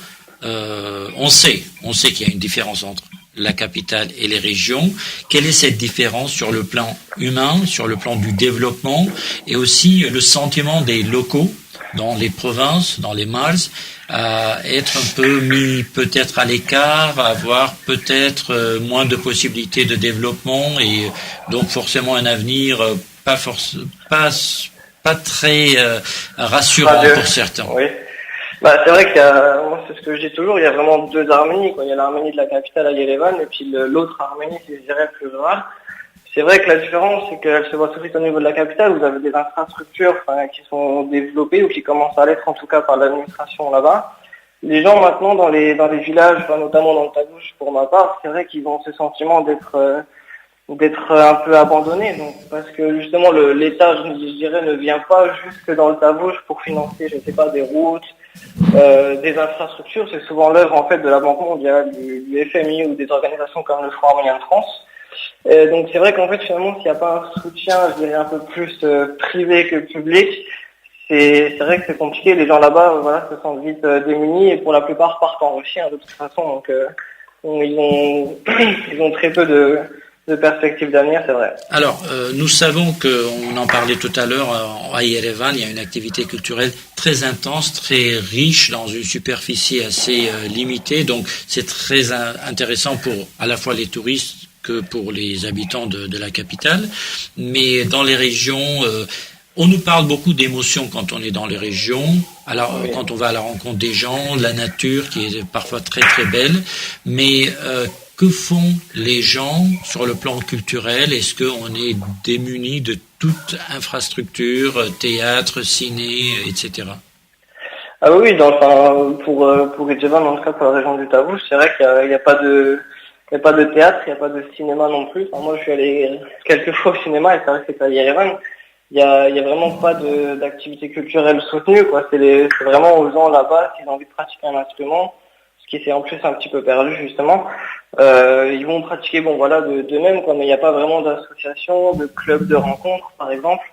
on sait qu'il y a une différence entre la capitale et les régions? Quelle est cette différence sur le plan humain, sur le plan du développement et aussi le sentiment des locaux dans les provinces, dans les malles, à être un peu mis peut-être à l'écart, à avoir peut-être moins de possibilités de développement et donc forcément un avenir pas très rassurant pour certains. Oui. C'est vrai qu'il y a, moi c'est ce que je dis toujours, il y a vraiment deux Arménies, quoi. Il y a l'Arménie de la capitale à Yerevan et puis l'autre Arménie, c'est, je dirais, plus rurale. C'est vrai que la différence, c'est qu'elle se voit tout de suite au niveau de la capitale. Vous avez des infrastructures qui sont développées ou qui commencent à l'être, en tout cas par l'administration là-bas. Les gens maintenant dans les villages, notamment dans le Tagouche pour ma part, c'est vrai qu'ils ont ce sentiment d'être un peu abandonnés. Donc parce que justement l'État, je dirais, ne vient pas jusque dans le Tagouche pour financer, je sais pas, des routes, des infrastructures. C'est souvent l'œuvre en fait de la Banque mondiale, du FMI ou des organisations comme le Front arménien de France. Donc c'est vrai qu'en fait finalement s'il n'y a pas un soutien, je dirais un peu plus privé que public, c'est vrai que c'est compliqué. Les gens là-bas se sentent vite démunis et pour la plupart partent en Russie de toute façon. Donc ils ont très peu de perspectives d'avenir, c'est vrai. Alors nous savons qu'on en parlait tout à l'heure à Yerevan, il y a une activité culturelle très intense, très riche dans une superficie assez limitée. Donc c'est très intéressant pour à la fois les touristes que pour les habitants de la capitale, mais dans les régions, on nous parle beaucoup d'émotions quand on est dans les régions, alors oui. Quand on va à la rencontre des gens, la nature qui est parfois très très belle, mais que font les gens sur le plan culturel? Est-ce qu'on est démuni de toute infrastructure, théâtre, ciné, etc.? Ah oui, pour Yerevan, en tout cas pour la région du Tagouche, c'est vrai qu'il n'y a pas de théâtre, il n'y a pas de cinéma non plus. Enfin, moi, je suis allé quelques fois au cinéma et c'est vrai que c'est à Yerevan. Il y a vraiment pas d'activité culturelle soutenue, quoi. C'est vraiment aux gens là-bas qui ont envie de pratiquer un instrument, ce qui s'est en plus un petit peu perdu, justement. Ils vont pratiquer, de même, quoi, mais il n'y a pas vraiment d'association, de club de rencontres, par exemple.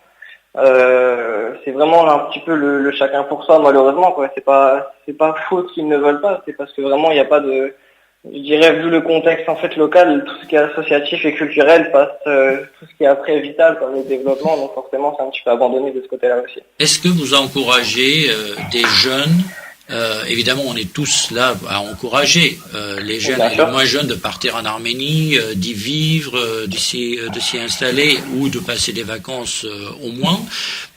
C'est vraiment un petit peu le chacun pour soi, malheureusement, quoi. C'est pas faute qu'ils ne veulent pas, c'est parce que vraiment il n'y a pas de, je dirais, vu le contexte en fait local, tout ce qui est associatif et culturel passe tout ce qui est après vital comme le développement, donc forcément c'est un petit peu abandonné de ce côté-là aussi. Est-ce que vous encouragez des jeunes, évidemment on est tous là à encourager les jeunes et les moins jeunes de partir en Arménie, d'y vivre, de s'y installer ou de passer des vacances au moins,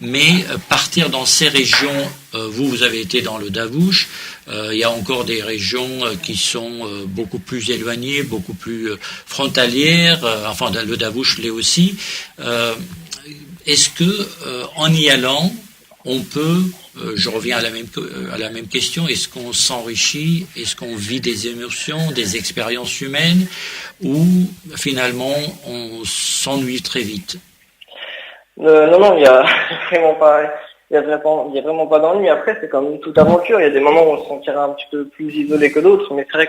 mais partir dans ces régions, vous avez été dans le Davouch, il y a encore des régions qui sont beaucoup plus éloignées, beaucoup plus frontalières, enfin le Davouch l'est aussi. Est-ce que en y allant, on peut, je reviens à la même question, est-ce qu'on s'enrichit, est-ce qu'on vit des émotions, des expériences humaines, ou finalement on s'ennuie très vite? Non, il y a vraiment pas. Il y a vraiment pas d'ennui. Après, c'est comme toute aventure. Il y a des moments où on se sentira un petit peu plus isolé que d'autres, mais c'est vrai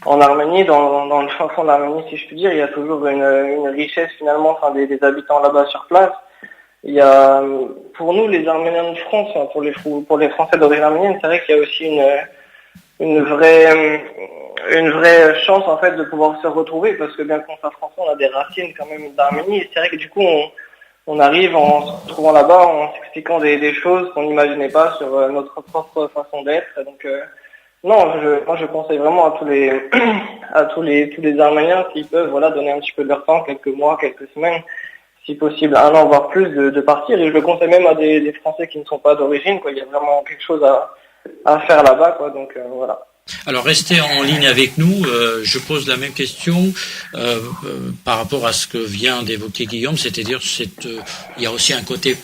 qu'en Arménie, dans le fin fond de l'Arménie, si je puis dire, il y a toujours une richesse finalement, des habitants là-bas sur place. Il y a, pour nous, les Arméniens de France, pour les Français d'origine arménienne, c'est vrai qu'il y a aussi une vraie chance en fait de pouvoir se retrouver, parce que bien qu'on soit français, on a des racines quand même d'Arménie, et c'est vrai que du coup on arrive en se retrouvant là-bas, en s'expliquant des choses qu'on n'imaginait pas sur notre propre façon d'être. Donc non, moi je conseille vraiment à tous les Arméniens qui peuvent donner un petit peu de leur temps, quelques mois, quelques semaines, si possible 1 an voire plus, de partir. Et je le conseille même à des Français qui ne sont pas d'origine, quoi. Il y a vraiment quelque chose à faire là-bas, quoi. Donc voilà. Alors restez en ligne avec nous. Je pose la même question par rapport à ce que vient d'évoquer Guillaume, c'est-à-dire il y a aussi un côté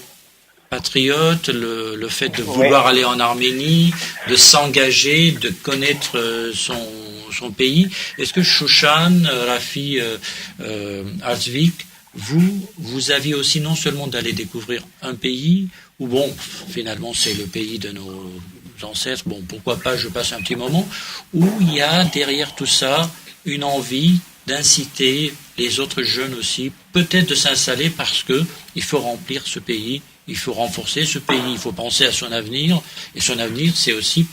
patriote, le fait de vouloir aller en Arménie, de s'engager, de connaître son pays. Est-ce que Shoshan, Rafi, Arzvik, vous aviez aussi non seulement d'aller découvrir un pays, où bon, finalement c'est le pays de nos ancêtres, bon, pourquoi pas, je passe un petit moment, où il y a derrière tout ça une envie d'inciter les autres jeunes aussi, peut-être de s'installer parce que il faut remplir ce pays, il faut renforcer ce pays, il faut penser à son avenir, et son avenir, c'est aussi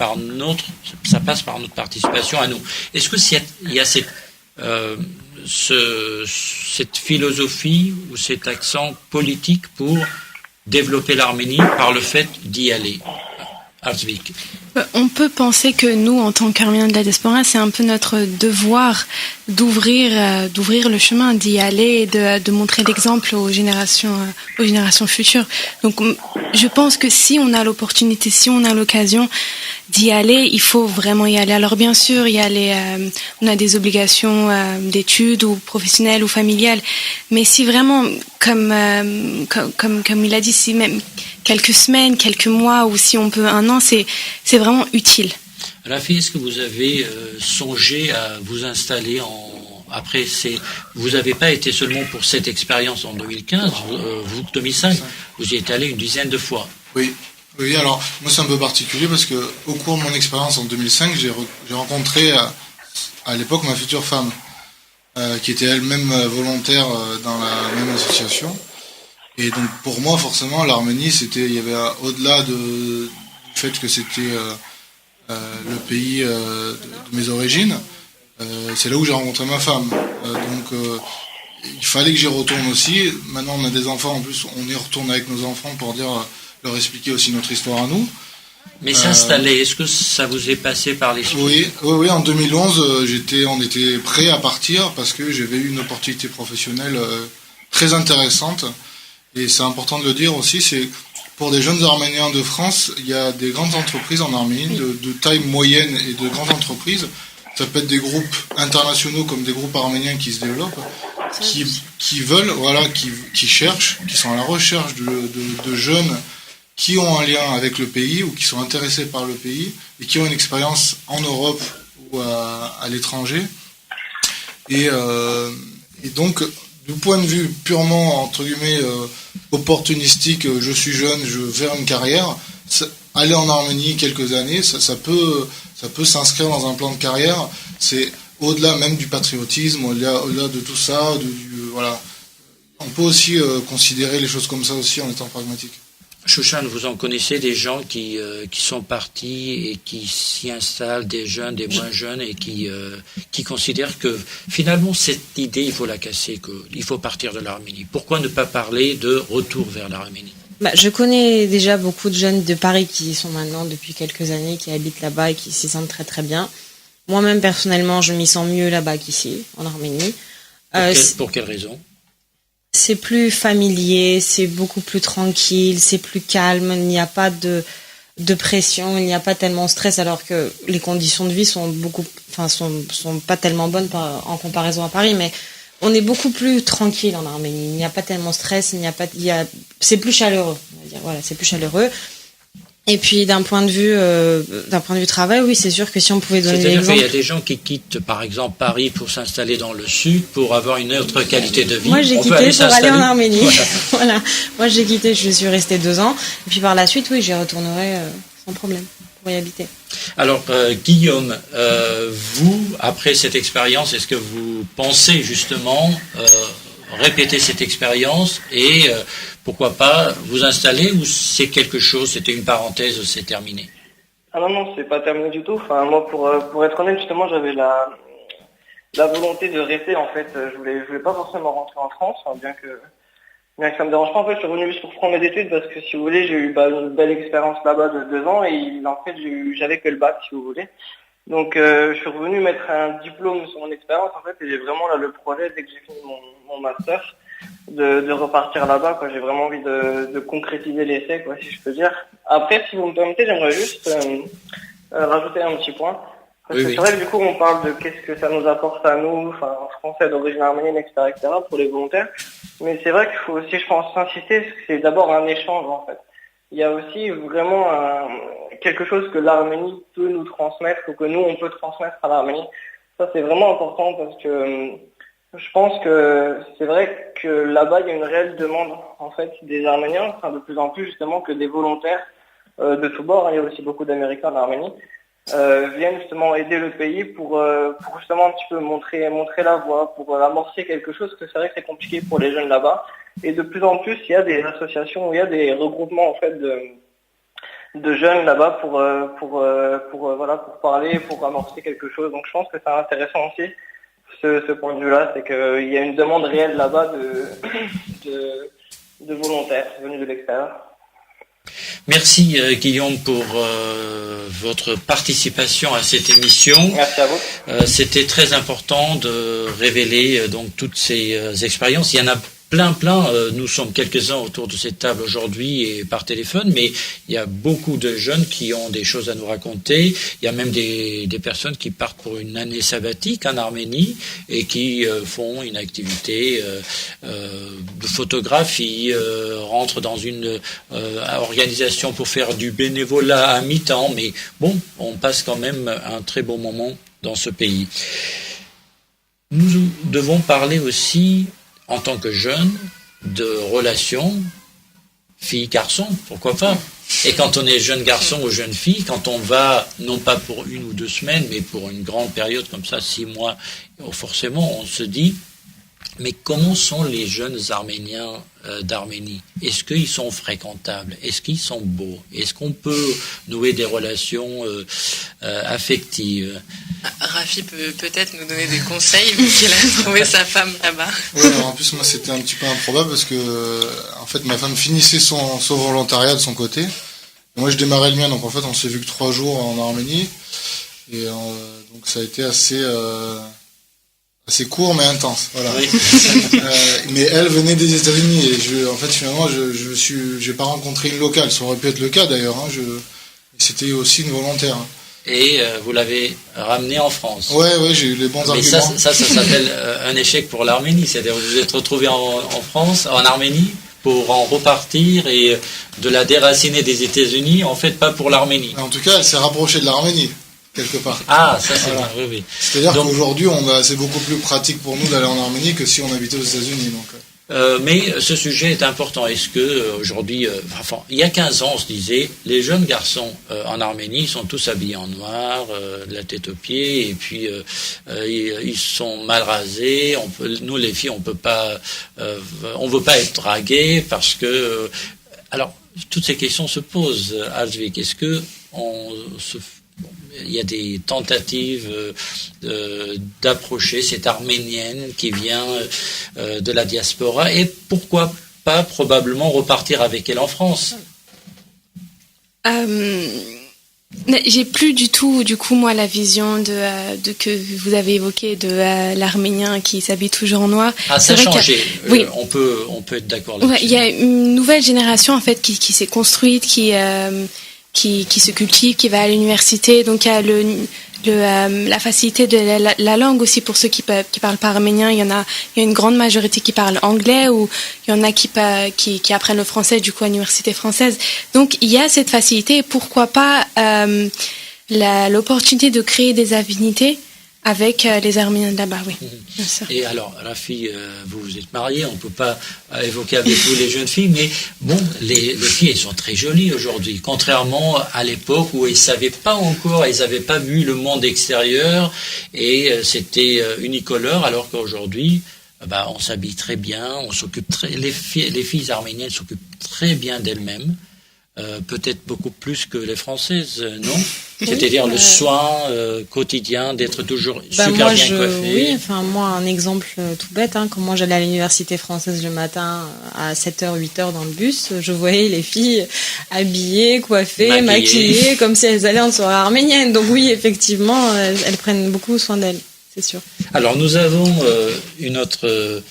ça passe par notre participation à nous. Est-ce que il y a cette philosophie ou cet accent politique pour développer l'Arménie par le fait d'y aller? Arzvik. On peut penser que nous, en tant qu'Arméniens de la diaspora, c'est un peu notre devoir d'ouvrir le chemin, d'y aller, et de montrer l'exemple aux générations futures. Donc, je pense que si on a l'opportunité, si on a l'occasion d'y aller, il faut vraiment y aller. Alors bien sûr, on a des obligations d'études ou professionnelles ou familiales, mais si vraiment, comme il a dit, si même quelques semaines, quelques mois, ou si on peut 1 an, c'est vraiment utile. Rafi, est-ce que vous avez songé à vous installer vous n'avez pas été seulement pour cette expérience en 2015, 2005, vous y êtes allé une dizaine de fois. Oui, alors moi c'est un peu particulier parce que au cours de mon expérience en 2005, j'ai rencontré à l'époque ma future femme, qui était elle-même volontaire dans la même association. Et donc pour moi forcément l'Arménie il y avait au-delà du fait que c'était le pays de mes origines, c'est là où j'ai rencontré ma femme. Donc il fallait que j'y retourne aussi. Maintenant on a des enfants, en plus on y retourne avec nos enfants pour leur expliquer aussi notre histoire à nous. Mais s'installer, est-ce que ça vous est passé par l'esprit? Oui, en 2011 on était prêts à partir parce que j'avais eu une opportunité professionnelle très intéressante. Et c'est important de le dire aussi, c'est pour des jeunes Arméniens de France, il y a des grandes entreprises en Arménie, de taille moyenne et de grandes entreprises. Ça peut être des groupes internationaux comme des groupes arméniens qui se développent, qui veulent, qui cherchent, qui sont à la recherche de jeunes qui ont un lien avec le pays ou qui sont intéressés par le pays et qui ont une expérience en Europe ou à l'étranger. Et donc, du point de vue purement, entre guillemets, opportunistique, je suis jeune, je veux faire une carrière, aller en Arménie quelques années, ça peut s'inscrire dans un plan de carrière. C'est au-delà même du patriotisme, au-delà de tout ça, voilà. On peut aussi considérer les choses comme ça aussi en étant pragmatique. Shoshan, vous en connaissez des gens qui sont partis et qui s'y installent, des jeunes, des moins jeunes, et qui considèrent que finalement cette idée, il faut la casser, qu'il faut partir de l'Arménie. Pourquoi ne pas parler de retour vers l'Arménie? Je connais déjà beaucoup de jeunes de Paris qui sont maintenant depuis quelques années, qui habitent là-bas et qui s'y sentent très très bien. Moi-même personnellement, je m'y sens mieux là-bas qu'ici, en Arménie. Pour quelle raison? C'est plus familier, c'est beaucoup plus tranquille, c'est plus calme, il n'y a pas de pression, il n'y a pas tellement de stress, alors que les conditions de vie sont sont pas tellement bonnes en comparaison à Paris, mais on est beaucoup plus tranquille en Arménie. Il n'y a pas tellement de stress, c'est plus chaleureux, on va dire. Voilà, c'est plus chaleureux. Et puis d'un point de vue travail, oui, c'est sûr que si on pouvait donner l'exemple. C'est-à-dire qu'il y a des gens qui quittent, par exemple, Paris pour s'installer dans le sud, pour avoir une autre qualité de vie. Moi, j'ai quitté pour aller en Arménie. Voilà. Moi, j'ai quitté, je suis restée 2 ans. Et puis par la suite, oui, j'y retournerai sans problème pour y habiter. Alors, Guillaume, vous, après cette expérience, est-ce que vous pensez justement répéter cette expérience et pourquoi pas vous installer, ou c'est quelque chose, c'était une parenthèse, c'est terminé? Ah non, c'est pas terminé du tout. Enfin, moi, pour être honnête, justement, j'avais la volonté de rester, en fait. Je voulais pas forcément rentrer en France, hein, bien que ça me dérange pas. En fait, je suis revenu juste pour prendre mes études parce que, si vous voulez, j'ai eu une belle expérience là-bas de 2 ans et en fait, j'avais que le bac, si vous voulez. Donc, je suis revenu mettre un diplôme sur mon expérience, en fait, et j'ai vraiment là le projet, dès que j'ai fini mon master, de repartir là-bas, quoi. J'ai vraiment envie de concrétiser l'essai, quoi, si je peux dire. Après, si vous me permettez, j'aimerais juste rajouter un petit point. Parce que c'est vrai que du coup, on parle de qu'est-ce que ça nous apporte à nous, enfin, Français d'origine arménienne, etc., pour les volontaires. Mais c'est vrai qu'il faut aussi, je pense, insister, parce que c'est d'abord un échange, en fait. Il y a aussi vraiment quelque chose que l'Arménie peut nous transmettre, ou que nous, on peut transmettre à l'Arménie. Ça, c'est vraiment important parce que je pense que c'est vrai que là-bas, il y a une réelle demande, en fait, des Arméniens, enfin, de plus en plus, justement, que des volontaires de tous bords, il y a aussi beaucoup d'Américains en Arménie, viennent justement aider le pays pour justement un petit peu montrer la voie, pour amorcer quelque chose, que c'est vrai que c'est compliqué pour les jeunes là-bas. Et de plus en plus, il y a des associations, il y a des regroupements, en fait, de jeunes là-bas pour parler, pour amorcer quelque chose. Donc je pense que c'est intéressant aussi, ce point de vue-là, c'est qu'il y a une demande réelle là-bas de volontaires venus de l'extérieur. Merci Guillaume pour votre participation à cette émission. Merci à vous. C'était très important de révéler donc toutes ces expériences. Il y en a plein. Nous sommes quelques-uns autour de cette table aujourd'hui et par téléphone, mais il y a beaucoup de jeunes qui ont des choses à nous raconter. Il y a même des personnes qui partent pour une année sabbatique en Arménie et qui font une activité de photographie, rentrent dans une organisation pour faire du bénévolat à mi-temps. Mais bon, on passe quand même un très bon moment dans ce pays. Nous devons parler aussi, en tant que jeune, de relations fille-garçon, pourquoi pas. Et quand on est jeune garçon ou jeune fille, quand on va, non pas pour 1 ou 2 semaines, mais pour une grande période comme ça, 6 mois, forcément, on se dit, mais comment sont les jeunes Arméniens d'Arménie? Est-ce qu'ils sont fréquentables? Est-ce qu'ils sont beaux? Est-ce qu'on peut nouer des relations affectives? Rafi peut peut-être nous donner des conseils, vu qu'il a trouvé sa femme là-bas. Ouais, alors en plus, moi, c'était un petit peu improbable parce que, en fait, ma femme finissait son volontariat de son côté. Et moi, je démarrais le mien, donc en fait, on s'est vu que 3 jours en Arménie. Et donc, ça a été assez court mais intense, voilà. Oui. Mais elle venait des États-Unis et en fait finalement j'ai pas rencontré une locale, ça aurait pu être le cas d'ailleurs, hein, c'était aussi une volontaire. Hein. Et vous l'avez ramenée en France. Ouais, j'ai eu les bons arguments. Mais ça s'appelle un échec pour l'Arménie, c'est-à-dire vous vous êtes retrouvé en France, en Arménie, pour en repartir et de la déraciner des États-Unis, en fait pas pour l'Arménie. En tout cas, elle s'est rapprochée de l'Arménie. Quelque part. Ah, ça c'est voilà. Bien, oui. C'est-à-dire qu'aujourd'hui, c'est beaucoup plus pratique pour nous d'aller en Arménie que si on habitait aux États-Unis. Mais ce sujet est important. Est-ce que aujourd'hui, il y a 15 ans, on se disait, les jeunes garçons en Arménie sont tous habillés en noir, la tête aux pieds, et puis ils sont mal rasés. Nous les filles, on veut pas être dragués parce que. Alors, toutes ces questions se posent, Alsvik. Est-ce que il y a des tentatives d'approcher cette Arménienne qui vient de la diaspora et pourquoi pas probablement repartir avec elle en France? J'ai plus du tout, du coup, moi, la vision de que vous avez évoqué de l'Arménien qui s'habille toujours en noir. Ah, ça a changé. Oui. On peut être d'accord là-dessus. Ouais, il y a une nouvelle génération en fait qui s'est construite, qui se cultive, qui va à l'université. Donc il y a la facilité de la langue aussi pour ceux qui parlent pas arménien. Il y a une grande majorité qui parle anglais ou il y en a qui apprennent le français du coup à l'université française. Donc il y a cette facilité et pourquoi pas l'opportunité de créer des affinités avec les Arméniens de là-bas, oui. Bien sûr. Et alors, Rafi, vous êtes mariée, on ne peut pas évoquer avec vous les jeunes filles, mais bon, les filles, elles sont très jolies aujourd'hui, contrairement à l'époque où elles ne savaient pas encore, elles n'avaient pas vu le monde extérieur, et c'était unicolore, alors qu'aujourd'hui, on s'habille très bien, on s'occupe les filles arméniennes s'occupent très bien d'elles-mêmes, peut-être beaucoup plus que les Françaises, non ? C'est-à-dire le soin quotidien d'être toujours super moi, bien coiffé. Oui, enfin moi un exemple tout bête, quand moi j'allais à l'université française le matin à 7h, 8h dans le bus, je voyais les filles habillées, coiffées, maquillées, comme si elles allaient en soirée arménienne. Donc oui, effectivement, elles prennent beaucoup soin d'elles, c'est sûr. Alors nous avons une autre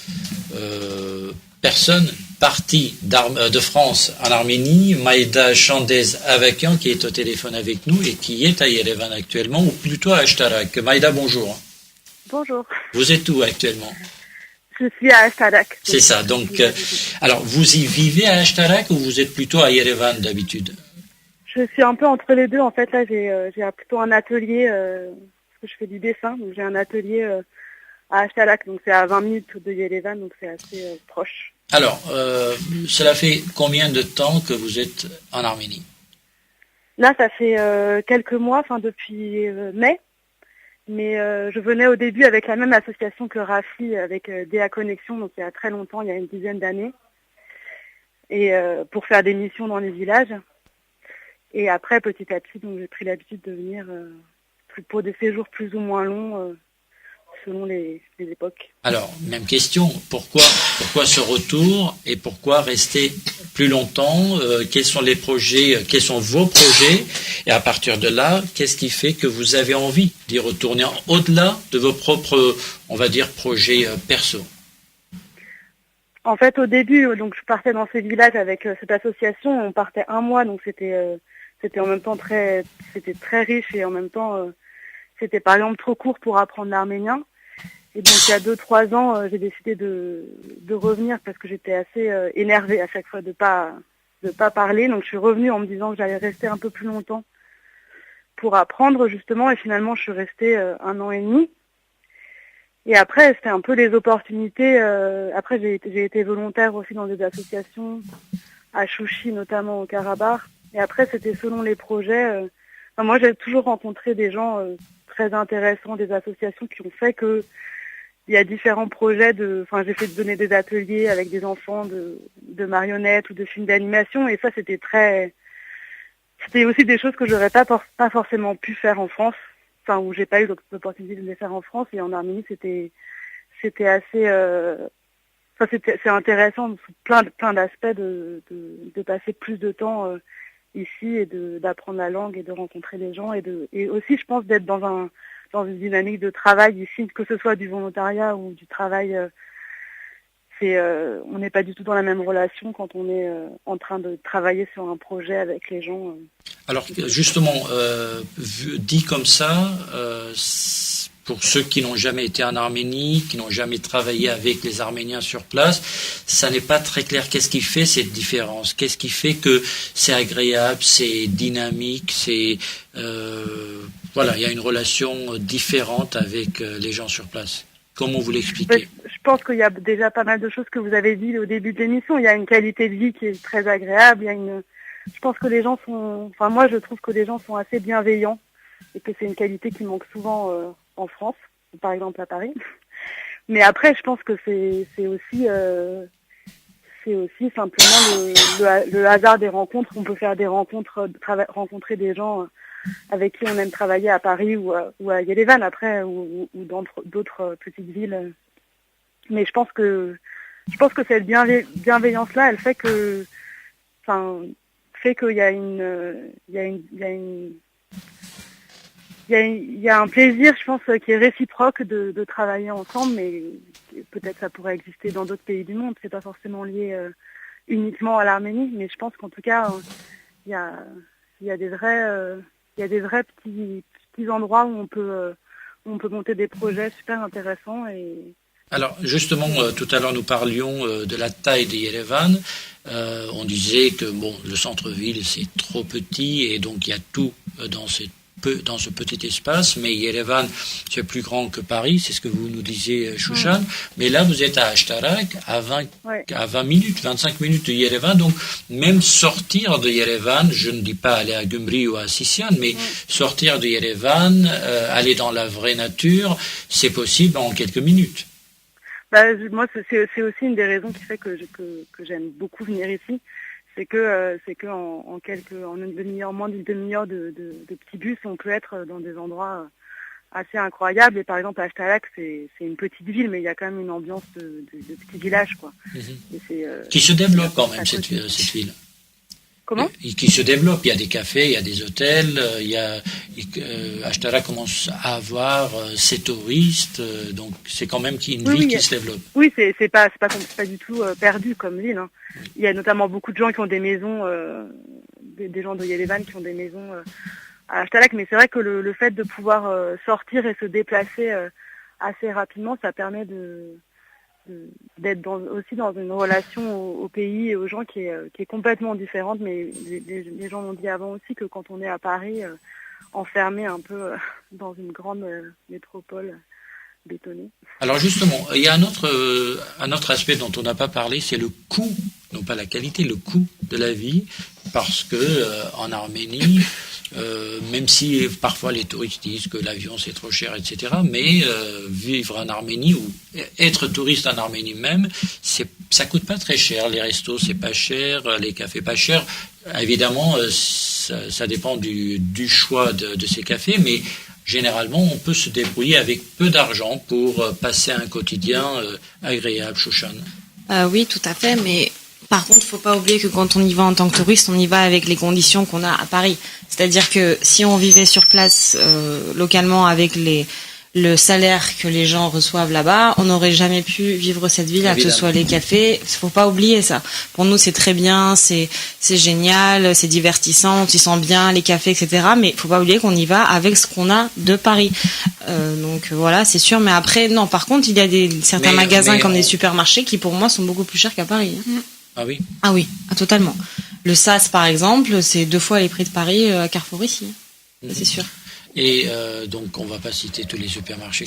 personne partie de France en Arménie, Maïda Chandez-Avakian, qui est au téléphone avec nous et qui est à Yerevan actuellement, ou plutôt à Ashtarak. Maïda, bonjour. Bonjour. Vous êtes où actuellement? Je suis à Ashtarak. C'est ça. Donc, alors, vous y vivez à Ashtarak ou vous êtes plutôt à Yerevan d'habitude? Je suis un peu entre les deux. En fait, là, j'ai plutôt un atelier, parce que je fais du dessin, donc j'ai un atelier à Ashtarak, donc c'est à 20 minutes de Yerevan, donc c'est assez proche. Alors, cela fait combien de temps que vous êtes en Arménie? Là, ça fait quelques mois, enfin depuis mai. Mais je venais au début avec la même association que Rafi, avec DA Connexion, donc il y a très longtemps, il y a une dizaine d'années, et pour faire des missions dans les villages. Et après, petit à petit, donc j'ai pris l'habitude de venir pour des séjours plus ou moins longs, selon les époques. Alors, même question, pourquoi ce retour et pourquoi rester plus longtemps? Quels sont les projets, quels sont vos projets? Et à partir de là, qu'est-ce qui fait que vous avez envie d'y retourner au-delà de vos propres, on va dire, projets perso? En fait, au début, donc je partais dans ces villages avec cette association, on partait un mois, donc c'était en même temps très riche et en même temps c'était par exemple trop court pour apprendre l'arménien. Et donc il y a 2-3 ans, j'ai décidé de revenir parce que j'étais assez énervée à chaque fois de pas parler. Donc je suis revenue en me disant que j'allais rester un peu plus longtemps pour apprendre justement, et finalement je suis restée 1 an et demi. Et après c'était un peu les opportunités. Après j'ai été volontaire aussi dans des associations à Chouchi, notamment au Karabakh. Et après c'était selon les projets. Moi j'ai toujours rencontré des gens très intéressants, des associations qui ont fait que il y a différents projets j'ai fait donner des ateliers avec des enfants de marionnettes ou de films d'animation, et ça c'était aussi des choses que j'aurais pas forcément pu faire en France, où j'ai pas eu l'opportunité de les faire en France, et en Arménie c'était assez c'est intéressant sous plein d'aspects de passer plus de temps ici et d'apprendre la langue et de rencontrer les gens et aussi je pense d'être dans une dynamique de travail ici, que ce soit du volontariat ou du travail. On n'est pas du tout dans la même relation quand on est en train de travailler sur un projet avec les gens. Alors justement, dit comme ça, pour ceux qui n'ont jamais été en Arménie, qui n'ont jamais travaillé avec les Arméniens sur place, ça n'est pas très clair. Qu'est-ce qui fait cette différence? Qu'est-ce qui fait que c'est agréable, c'est dynamique, il y a une relation différente avec les gens sur place? Comment vous l'expliquez? Je pense qu'il y a déjà pas mal de choses que vous avez dit au début de l'émission. Il y a une qualité de vie qui est très agréable. Je pense que les gens moi je trouve que les gens sont assez bienveillants et que c'est une qualité qui manque souvent en France, par exemple à Paris. Mais après, je pense que c'est aussi simplement le hasard des rencontres. On peut faire des rencontres, rencontrer des gens avec qui on aime travailler à Paris ou à Yerevan après, ou dans d'autres petites villes. Mais je pense que cette bienveillance-là, elle fait que, qu'il y a un plaisir, je pense, qui est réciproque de travailler ensemble, mais peut-être ça pourrait exister dans d'autres pays du monde. C'est pas forcément lié uniquement à l'Arménie, mais je pense qu'en tout cas, il y a des vrais petits endroits où on peut monter des projets super intéressants. Alors justement, tout à l'heure nous parlions de la taille de Yerevan. On disait que le centre-ville c'est trop petit et donc il y a tout dans ce petit espace, mais Yerevan c'est plus grand que Paris, c'est ce que vous nous disiez, Chouchan. Mais là vous êtes à Ashtarak, à 20 minutes, 25 minutes de Yerevan, donc même sortir de Yerevan, je ne dis pas aller à Gümri ou à Sisian, mais sortir de Yerevan, aller dans la vraie nature, c'est possible en quelques minutes. Moi, c'est aussi une des raisons qui fait que j'aime beaucoup venir ici. c'est que en une demi-heure, moins d'une demi-heure de petits bus, on peut être dans des endroits assez incroyables. Et par exemple, Ashtalak, c'est une petite ville, mais il y a quand même une ambiance de petit village, quoi. Et qui se développe quand même cette ville. Comment ? Qui se développe. Il y a des cafés, il y a des hôtels. Ashtalak commence à avoir ses touristes, donc c'est quand même une ville qui se développe. Oui, c'est pas du tout perdu comme ville. Hein. Il y a notamment beaucoup de gens qui ont des maisons, des gens de Yerevan qui ont des maisons à Ashtalak, mais c'est vrai que le fait de pouvoir sortir et se déplacer assez rapidement, ça permet d'être aussi dans une relation au pays et aux gens qui est complètement différente, mais les gens l'ont dit avant aussi que quand on est à Paris, enfermé un peu dans une grande métropole bétonnée. Alors justement, il y a un autre aspect dont on n'a pas parlé, c'est le coût, non pas la qualité, le coût de la vie, parce que en Arménie, même si parfois les touristes disent que l'avion c'est trop cher, etc., mais vivre en Arménie ou être touriste en Arménie même, ça coûte pas très cher. Les restos c'est pas cher, les cafés pas cher. Évidemment, ça dépend du choix de ces cafés, mais généralement on peut se débrouiller avec peu d'argent pour passer un quotidien agréable. Chouchan. Oui, tout à fait, mais par contre, il ne faut pas oublier que quand on y va en tant que touriste, on y va avec les conditions qu'on a à Paris. C'est-à-dire que si on vivait sur place localement avec le salaire que les gens reçoivent là-bas, on n'aurait jamais pu vivre cette ville, que ce soit les cafés. Il faut pas oublier ça. Pour nous, c'est très bien, c'est génial, c'est divertissant, on s'y sent bien, les cafés, etc. Mais il faut pas oublier qu'on y va avec ce qu'on a de Paris. Donc voilà, c'est sûr. Mais après, non. Par contre, il y a certains magasins comme des supermarchés qui, pour moi, sont beaucoup plus chers qu'à Paris. Ah oui. Ah oui, totalement. Le SAS, par exemple, c'est 2 fois les prix de Paris à Carrefour ici. C'est sûr. Et donc, on va pas citer tous les supermarchés.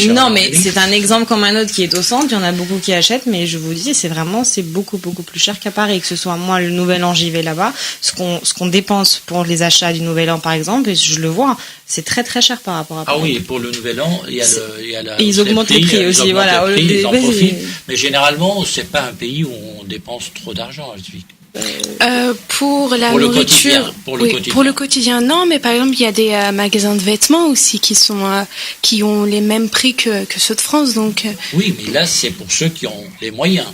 Non, mais c'est un exemple comme un autre qui est au centre. Il y en a beaucoup qui achètent, mais je vous dis, c'est beaucoup plus cher qu'à Paris. Que ce soit moi, le Nouvel An, j'y vais là-bas. Ce qu'on dépense pour les achats du Nouvel An, par exemple, et je le vois, c'est très très cher par rapport à Paris. Ah oui, et pour le Nouvel An, il y a ils augmentent les prix aussi, voilà. Ils en profitent. Mais généralement, c'est pas un pays où on dépense trop d'argent, je suis. Pour la nourriture, pour le quotidien, non, mais par exemple, il y a des magasins de vêtements aussi qui ont les mêmes prix que ceux de France, donc. Oui, mais là, c'est pour ceux qui ont les moyens.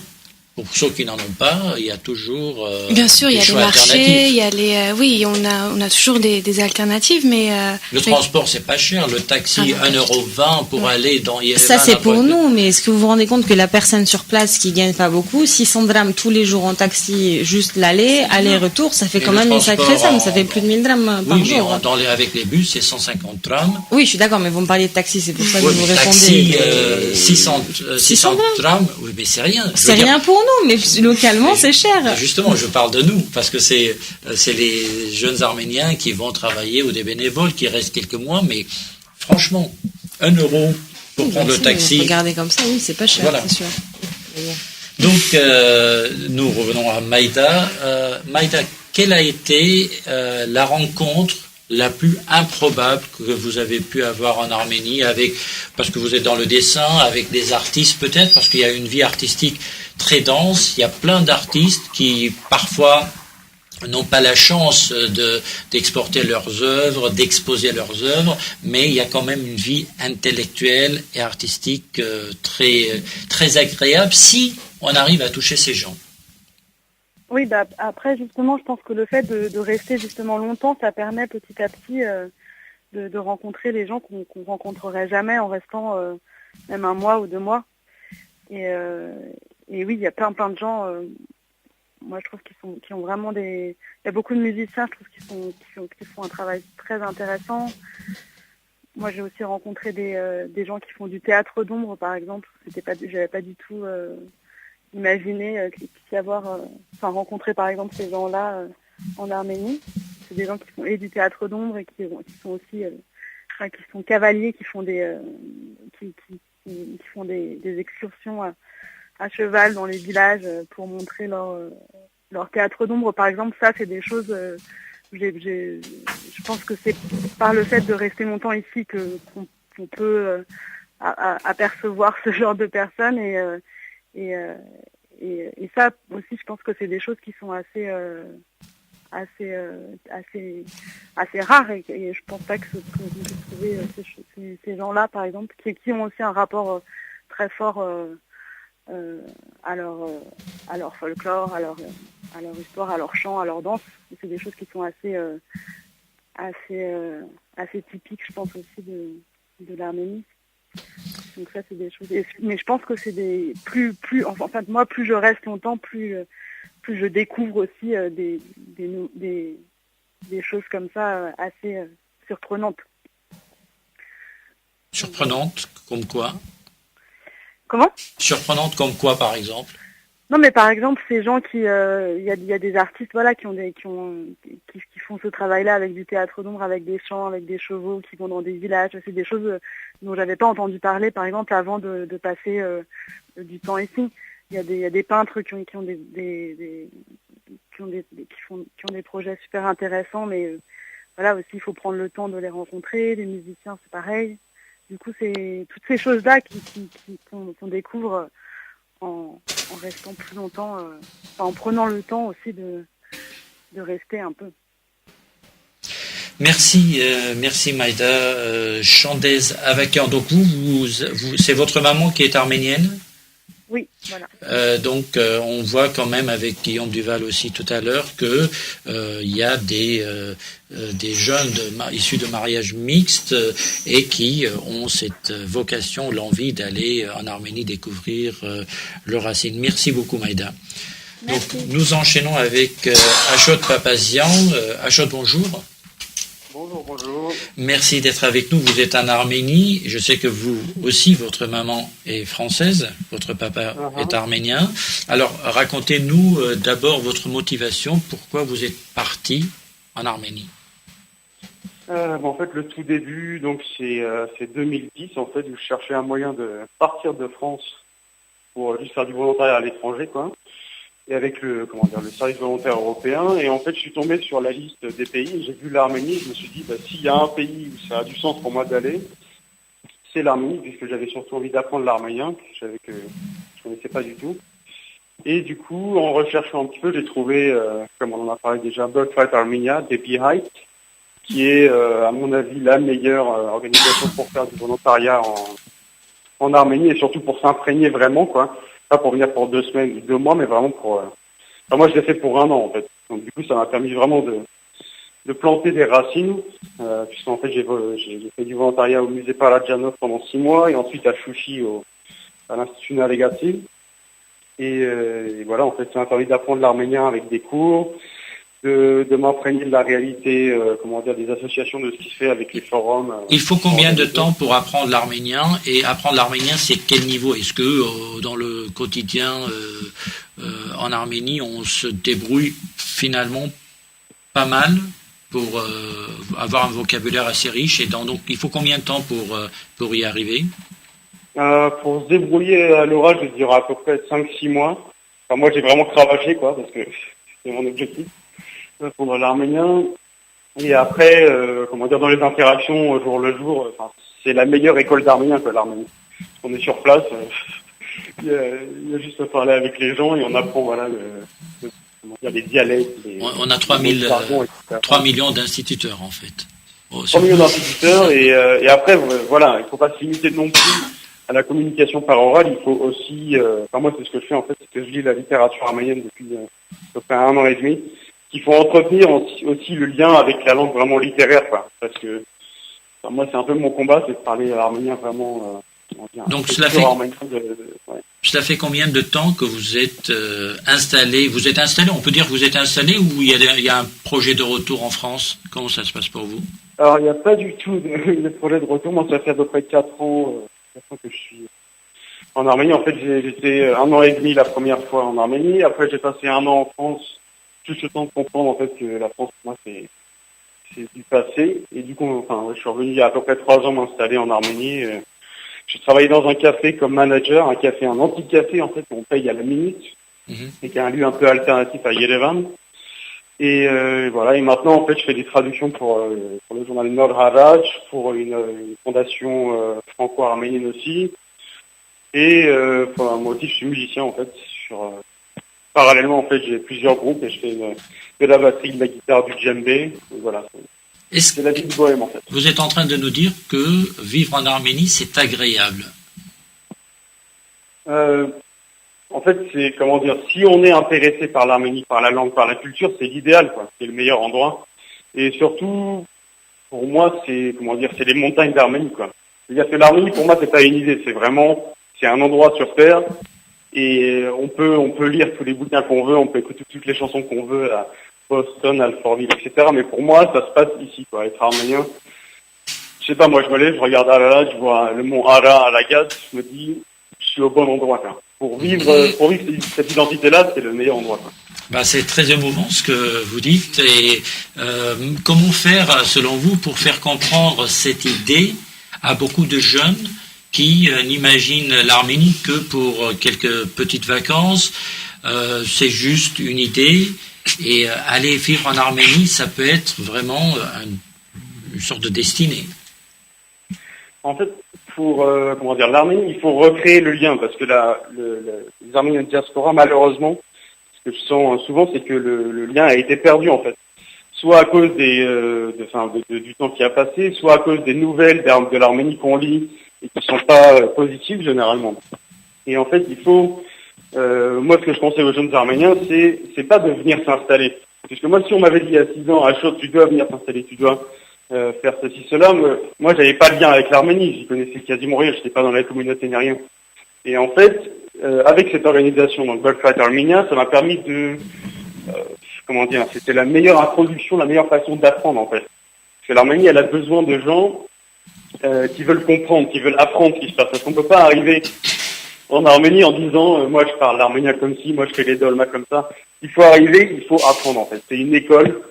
Pour ceux qui n'en ont pas, il y a toujours bien sûr, il y a les marchés, il y a oui, on a toujours des alternatives, mais le transport c'est pas cher, le taxi 1,20 € pour aller dans Yerevan. Ça c'est pour nous, mais est-ce que vous vous rendez compte que la personne sur place qui gagne pas beaucoup, 600 drams tous les jours en taxi, juste aller-retour, ça fait quand même une sacrée somme, ça fait plus de 1000 drams par jour. Oui, mais avec les bus c'est 150 drams. Oui, je suis d'accord, mais vous me parliez de taxi, c'est pour ça que vous répondez. Taxi 600 drams, oui, mais c'est rien. C'est rien pour nous. Mais localement, c'est cher. Justement, je parle de nous, parce que c'est les jeunes Arméniens qui vont travailler ou des bénévoles qui restent quelques mois, mais franchement, 1 € pour prendre le taxi. Regardez comme ça, oui, c'est pas cher, voilà. C'est sûr. Donc, nous revenons à Maïda. Maïda, quelle a été la rencontre la plus improbable que vous avez pu avoir en Arménie, parce que vous êtes dans le dessin, avec des artistes peut-être, parce qu'il y a une vie artistique très dense, il y a plein d'artistes qui parfois n'ont pas la chance d'exporter leurs œuvres, d'exposer leurs œuvres, mais il y a quand même une vie intellectuelle et artistique très, très agréable si on arrive à toucher ces gens. Oui, après justement, je pense que le fait de rester justement longtemps, ça permet petit à petit de rencontrer les gens qu'on rencontrerait jamais en restant même 1 mois ou 2 mois. Et oui, il y a plein de gens. Moi, je trouve qu'ils ont vraiment il y a beaucoup de musiciens, je trouve qui font un travail très intéressant. Moi, j'ai aussi rencontré des gens qui font du théâtre d'ombre, par exemple. J'avais pas du tout imaginer qu'il puisse y avoir, rencontrer par exemple ces gens-là en Arménie. C'est des gens qui font et du théâtre d'ombre et qui sont aussi, qui sont cavaliers, qui font des excursions à cheval dans les villages pour montrer leur théâtre d'ombre. Par exemple, ça c'est des choses. Je pense que c'est par le fait de rester longtemps ici qu'on peut apercevoir ce genre de personnes et et ça aussi, je pense que c'est des choses qui sont assez rares et je pense pas que vous trouvez ces gens-là, par exemple, qui ont aussi un rapport très fort à leur folklore, à leur histoire, à leur chant, à leur danse. Et c'est des choses qui sont assez typiques, je pense aussi de l'Arménie. Donc ça, c'est des choses. Mais je pense que c'est enfin moi, plus je reste longtemps, plus je découvre aussi des choses comme ça assez surprenantes. Surprenante, comme quoi? Comment? Surprenante comme quoi, par exemple? Non, mais par exemple, ces gens qui, il y a des artistes, voilà, qui font ce travail-là avec du théâtre d'ombre, avec des chants, avec des chevaux, qui vont dans des villages. C'est des choses dont j'avais pas entendu parler, par exemple, avant de passer du temps ici. Il y a des peintres qui ont des projets super intéressants, mais voilà aussi, il faut prendre le temps de les rencontrer. Les musiciens, c'est pareil. Du coup, c'est toutes ces choses-là qu'on découvre en restant plus longtemps, en prenant le temps aussi de rester un peu. Merci, merci Maïda. Chandez Avakian. Donc vous, c'est votre maman qui est arménienne? Oui, voilà. Donc on voit quand même avec Guillaume Duval aussi tout à l'heure que il y a des jeunes issus de mariages mixtes et qui ont cette vocation, l'envie d'aller en Arménie découvrir leurs racines. Merci beaucoup Maïda. Merci. Donc nous enchaînons avec Ashot Papazian. Ashot, bonjour. Bonjour. Merci d'être avec nous. Vous êtes en Arménie. Je sais que vous aussi, votre maman est française, votre papa est arménien. Alors, racontez-nous d'abord votre motivation. Pourquoi vous êtes parti en Arménie? En fait, le tout début, donc c'est 2010 en fait, où je cherchais un moyen de partir de France pour juste faire du volontariat à l'étranger, quoi. Et avec le service volontaire européen. Et en fait, je suis tombé sur la liste des pays. J'ai vu l'Arménie. Je me suis dit, s'il y a un pays où ça a du sens pour moi d'aller, c'est l'Arménie, puisque j'avais surtout envie d'apprendre l'arménien, que je connaissais pas du tout. Et du coup, en recherchant un petit peu, j'ai trouvé, comme on en a parlé déjà, Birthright Armenia, d'Epi Hike, qui est, à mon avis, la meilleure organisation pour faire du volontariat en Arménie et surtout pour s'imprégner vraiment, quoi. Pas pour venir pour 2 semaines ou 2 mois, mais vraiment pour... moi, je l'ai fait pour 1 an, en fait. Donc, du coup, ça m'a permis vraiment de planter des racines, puisqu'en fait, j'ai fait du volontariat au musée Paradjanov pendant 6 mois, et ensuite à Chouchi, à l'Institut Nalegativ. Et voilà, en fait, ça m'a permis d'apprendre l'arménien avec des cours, de m'imprégner de la réalité, des associations, de ce qui se fait avec les forums. Il faut combien de temps pour apprendre l'arménien? Et apprendre l'arménien, c'est quel niveau? Est-ce que dans le quotidien en Arménie, on se débrouille finalement pas mal pour avoir un vocabulaire assez riche? Et donc, il faut combien de temps pour y arriver? Pour se débrouiller à l'oral, je dirais à peu près 5-6 mois. Enfin, moi, j'ai vraiment cravaché, quoi, parce que c'est mon objectif. Pour l'arménien. Et après, dans les interactions au jour le jour, c'est la meilleure école d'arménien, quoi, l'Arménie. On est sur place, il y a juste à parler avec les gens et on apprend, les dialectes. On a 3 millions d'instituteurs, en fait. 3 millions d'instituteurs et après, il faut pas se limiter non plus à la communication par oral, il faut aussi, moi c'est ce que je fais en fait, c'est que je lis la littérature arménienne depuis à peu près 1 an et demi, qu'il faut entretenir aussi le lien avec la langue vraiment littéraire, quoi. Parce que moi, c'est un peu mon combat, c'est de parler arménien vraiment. Donc cela fait combien de temps que vous êtes installé? Vous êtes installé, on peut dire que vous êtes installé, ou il y a un projet de retour en France? Comment ça se passe pour vous? Alors, il n'y a pas du tout de projet de retour. Moi, ça fait à peu près 4 ans que je suis en Arménie. En fait, j'étais 1 an et demi la première fois en Arménie. Après, j'ai passé 1 an en France. Juste le temps de comprendre en fait que la France pour moi c'est du passé et du coup je suis revenu il y a à peu près 3 ans m'installer en Arménie. J'ai travaillé dans un café comme manager, un anti-café en fait qu'on paye à la minute et qui est un lieu un peu alternatif à Yerevan. Et et maintenant en fait je fais des traductions pour le journal Nord Haraj, pour une fondation franco-arménienne aussi. Et moi aussi je suis musicien en fait parallèlement, en fait, j'ai plusieurs groupes et je fais de la batterie, de la guitare, du djembé. Voilà. C'est la vie de bohème, en fait. Vous êtes en train de nous dire que vivre en Arménie, c'est agréable. En fait, c'est, comment dire, si on est intéressé par l'Arménie, par la langue, par la culture, c'est l'idéal, quoi. C'est le meilleur endroit. Et surtout, pour moi, c'est, comment dire, c'est les montagnes d'Arménie, quoi. C'est-à-dire que l'Arménie, pour moi, c'est pas une idée, c'est un endroit sur Terre. Et on peut lire tous les bouquins qu'on veut, on peut écouter toutes les chansons qu'on veut à Boston, Alfortville, etc. Mais pour moi, ça se passe ici, quoi. Être arménien, je sais pas, moi, je me lève, je regarde Ararat, je vois le mont Ara à la Gade, je me dis, je suis au bon endroit, quoi. Pour vivre cette identité-là, c'est le meilleur endroit, quoi. Bah, c'est très émouvant ce que vous dites. Et comment faire, selon vous, pour faire comprendre cette idée à beaucoup de jeunes qui n'imaginent l'Arménie que pour quelques petites vacances? C'est juste une idée. Et aller vivre en Arménie, ça peut être vraiment une sorte de destinée. En fait, pour l'Arménie, il faut recréer le lien parce que les Arméniens de diaspora, malheureusement, ce que je sens souvent, c'est que le lien a été perdu, en fait. Soit à cause du temps qui a passé, soit à cause des nouvelles de l'Arménie qu'on lit et qui sont pas positives généralement. Et en fait, il faut, moi, ce que je conseille aux jeunes Arméniens, c'est pas de venir s'installer. Parce que moi, si on m'avait dit il y a 6 ans, Ashot, tu dois venir t'installer, tu dois faire ceci, cela, moi, j'avais pas de lien avec l'Arménie, j'y connaissais quasiment rien, j'étais pas dans la communauté ni rien. Et en fait, avec cette organisation, donc Birthright Armenia, ça m'a permis de, c'était la meilleure introduction, la meilleure façon d'apprendre, en fait. Parce que l'Arménie, elle a besoin de gens qui veulent comprendre, qui veulent apprendre ce qui se passe. Parce qu'on peut pas arriver en Arménie en disant, moi je parle l'arménien comme ci, moi je fais les dolmas comme ça. Il faut arriver, il faut apprendre, en fait. C'est une école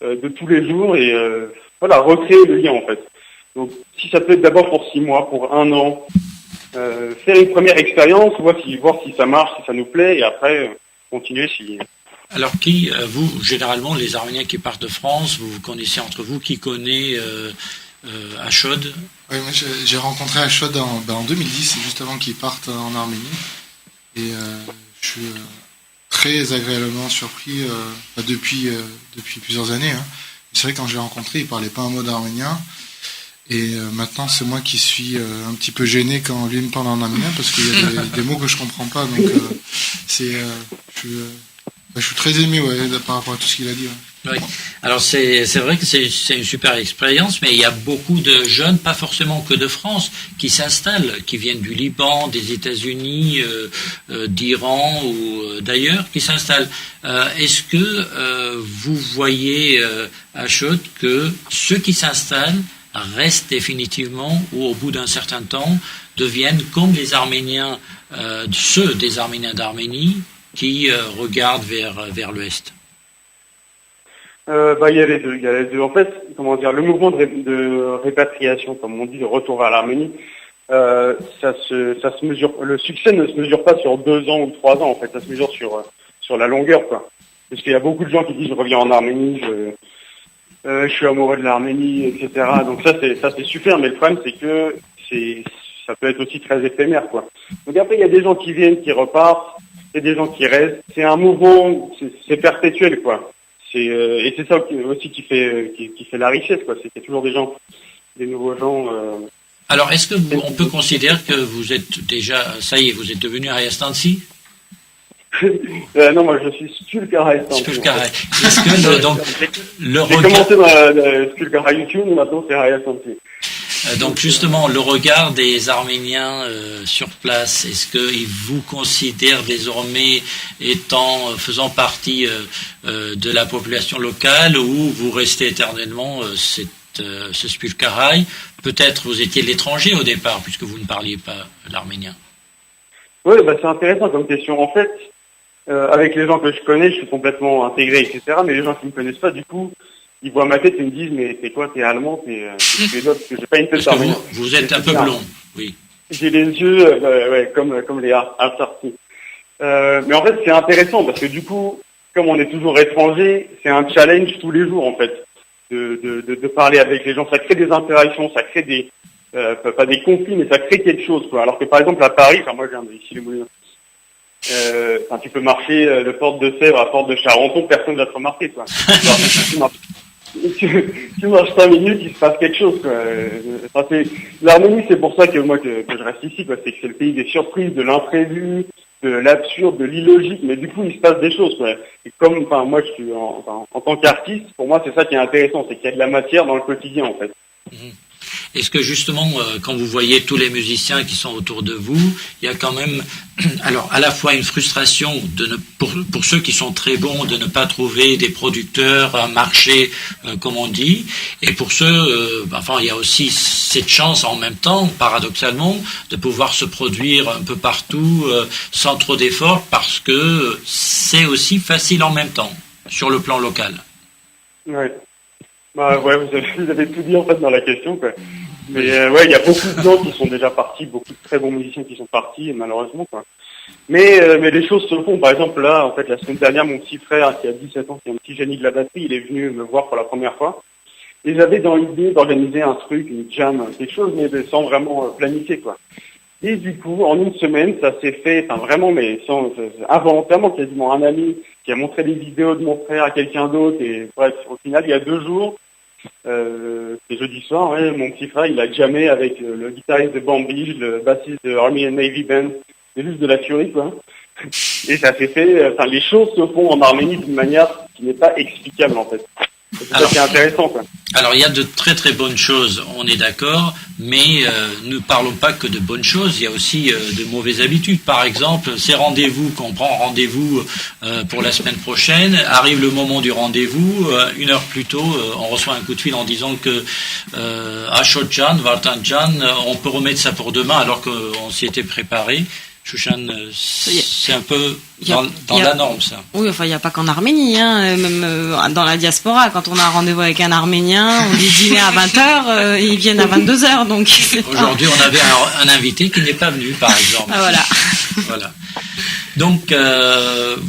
de tous les jours et recréer le lien, en fait. Donc, si ça peut être d'abord pour 6 mois, pour 1 an, faire une première expérience, voir si ça marche, si ça nous plaît, et après continuer si... Alors vous, généralement, les Arméniens qui partent de France, vous connaissez entre vous, qui connaît Ashod? Oui, moi j'ai rencontré Ashod en 2010, juste avant qu'ils partent en Arménie, et je suis très agréablement surpris depuis plusieurs années. Hein. C'est vrai, quand je l'ai rencontré, il parlait pas un mot d'arménien. Et maintenant, c'est moi qui suis un petit peu gêné quand lui me parle en arménien parce qu'il y a des mots que je comprends pas. Donc, je suis très ému par rapport à tout ce qu'il a dit. Ouais. Oui. Alors c'est vrai que c'est une super expérience, mais il y a beaucoup de jeunes, pas forcément que de France, qui s'installent, qui viennent du Liban, des États-Unis, d'Iran ou d'ailleurs, qui s'installent. Est-ce que vous voyez à Ashot que ceux qui s'installent restent définitivement ou au bout d'un certain temps deviennent comme les Arméniens, ceux des Arméniens d'Arménie qui regardent vers l'ouest? Il y a les deux. En fait, le mouvement de répatriation, comme on dit, de retour vers l'Arménie, ça se mesure. Le succès ne se mesure pas sur 2 ans ou 3 ans. En fait, ça se mesure sur la longueur, quoi. Parce qu'il y a beaucoup de gens qui disent je reviens en Arménie, je suis amoureux de l'Arménie, etc. Donc ça c'est super, mais le problème c'est que ça peut être aussi très éphémère, quoi. Donc après il y a des gens qui viennent, qui repartent, et des gens qui restent. C'est un mouvement, c'est perpétuel, quoi. Et c'est ça aussi qui fait la richesse, quoi. C'est qu'il y a toujours des nouveaux gens. Alors est-ce que on peut considérer que vous êtes déjà, ça y est, vous êtes devenu Ayastansi? Non, moi je suis Spulkara. Spulkara. Est-ce que j'ai commencé dans Spulkara YouTube, maintenant c'est Ayastansi. Donc justement, le regard des Arméniens sur place, est-ce qu'ils vous considèrent désormais faisant partie de la population locale, ou vous restez éternellement ce Spulkaraï? Peut-être vous étiez l'étranger au départ, puisque vous ne parliez pas l'arménien. Oui, c'est intéressant comme question. En fait, avec les gens que je connais, je suis complètement intégré, etc. Mais les gens qui ne me connaissent pas, du coup, ils voient ma tête et me disent, mais t'es quoi, t'es allemand, t'es d'autres, parce que j'ai pas une tête arménienne. Vous êtes un peu blond, oui. J'ai les yeux, comme les Artsartis. Mais en fait, c'est intéressant, parce que du coup, comme on est toujours étranger, c'est un challenge tous les jours, en fait, de parler avec les gens. Ça crée des interactions, ça crée pas des conflits, mais ça crée quelque chose, quoi. Alors que par exemple, à Paris, moi, je viens d'ici les Moulineaux. tu peux marcher de Porte de Sèvres à Porte de Charenton, personne va te remarquer, quoi. Tu marches 5 minutes, il se passe quelque chose, quoi. L'Arménie, c'est pour ça que moi que je reste ici, quoi. C'est que c'est le pays des surprises, de l'imprévu, de l'absurde, de l'illogique, mais du coup il se passe des choses, quoi. Et comme, moi je suis en tant qu'artiste, pour moi c'est ça qui est intéressant, c'est qu'il y a de la matière dans le quotidien, en fait. Est-ce que justement, quand vous voyez tous les musiciens qui sont autour de vous, il y a quand même, alors à la fois une frustration pour ceux qui sont très bons de ne pas trouver des producteurs, un marché, comme on dit, et pour ceux, il y a aussi cette chance en même temps, paradoxalement, de pouvoir se produire un peu partout sans trop d'efforts, parce que c'est aussi facile en même temps sur le plan local. Ouais. Ouais, vous avez tout dit en fait dans la question, quoi. Mais il y a beaucoup de gens qui sont déjà partis, beaucoup de très bons musiciens qui sont partis, malheureusement, quoi. Mais les choses se font. Par exemple, là, en fait, la semaine dernière, mon petit frère, qui a 17 ans, qui est un petit génie de la batterie, il est venu me voir pour la première fois. Et j'avais dans l'idée d'organiser un truc, une jam, quelque chose, mais sans vraiment planifier, quoi. Et du coup, en une semaine, ça s'est fait, vraiment, mais involontairement, quasiment un ami qui a montré des vidéos de mon frère à quelqu'un d'autre, et bref, au final, il y a 2 jours, c'est jeudi soir, mon petit frère, il a jammé avec le guitariste de Bambi, le bassiste de Army and Navy Band. C'est juste de la furie, quoi. Et ça s'est fait, les choses se font en Arménie d'une manière qui n'est pas explicable, en fait. C'est ça qui est intéressant, quoi. Alors, il y a de très très bonnes choses, on est d'accord, mais ne parlons pas que de bonnes choses, il y a aussi de mauvaises habitudes. Par exemple, ces rendez-vous qu'on prend rendez-vous pour la semaine prochaine, arrive le moment du rendez-vous, 1 heure plus tôt, on reçoit un coup de fil en disant que Ashot-Jan, Vartan-Jan, on peut remettre ça pour demain alors qu'on s'y était préparé. Chouchan, c'est un peu dans la norme, ça. Oui, il n'y a pas qu'en Arménie, même dans la diaspora, quand on a un rendez-vous avec un Arménien, on dit dîner à 20h, ils viennent à 22h, donc... Aujourd'hui, on avait un invité qui n'est pas venu, par exemple. Ah, voilà. Voilà. Donc,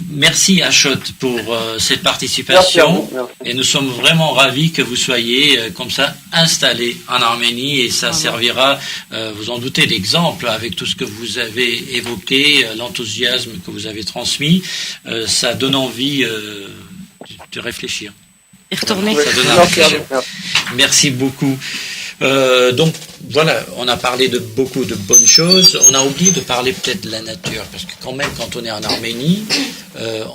merci Ashot pour cette participation. Merci. Et nous sommes vraiment ravis que vous soyez comme ça installés en Arménie, et ça servira, vous en doutez, d'exemple avec tout ce que vous avez évoqué, l'enthousiasme que vous avez transmis. Ça donne envie de réfléchir. Et retourner. Ça donne envie de réfléchir. Merci beaucoup. Donc voilà, on a parlé de beaucoup de bonnes choses. On a oublié de parler peut-être de la nature, parce que quand même, quand on est en Arménie,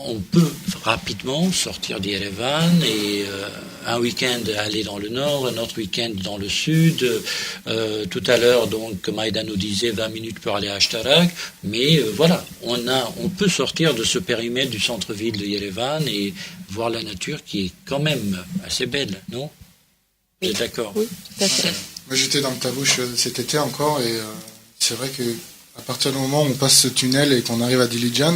on peut rapidement sortir d'Yerevan et un week-end aller dans le nord, un autre week-end dans le sud. Tout à l'heure, donc, Maïda nous disait 20 minutes pour aller à Ashtarak, mais voilà, on peut sortir de ce périmètre du centre-ville de Yerevan et voir la nature qui est quand même assez belle, non ? Vous êtes d'accord ? Oui, tout à fait. Moi, j'étais dans le Tabouche cet été encore, et c'est vrai que à partir du moment où on passe ce tunnel et qu'on arrive à Dilijan,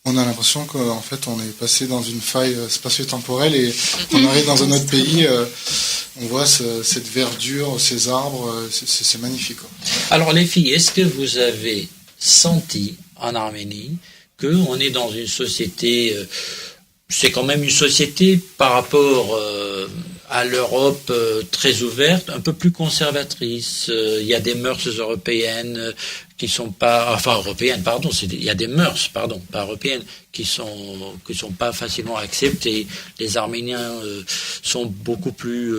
on a l'impression qu'en fait on est passé dans une faille spatio-temporelle, et on arrive dans un autre pays, on voit cette verdure, ces arbres, c'est magnifique, quoi. Alors les filles, est-ce que vous avez senti en Arménie qu'on est dans une société, c'est quand même une société par rapport à l'Europe très ouverte, un peu plus conservatrice. Il y a des mœurs européennes qui sont pas, européennes, pardon, il y a des mœurs, pardon, pas européennes, qui sont pas facilement acceptées. Les Arméniens sont beaucoup plus,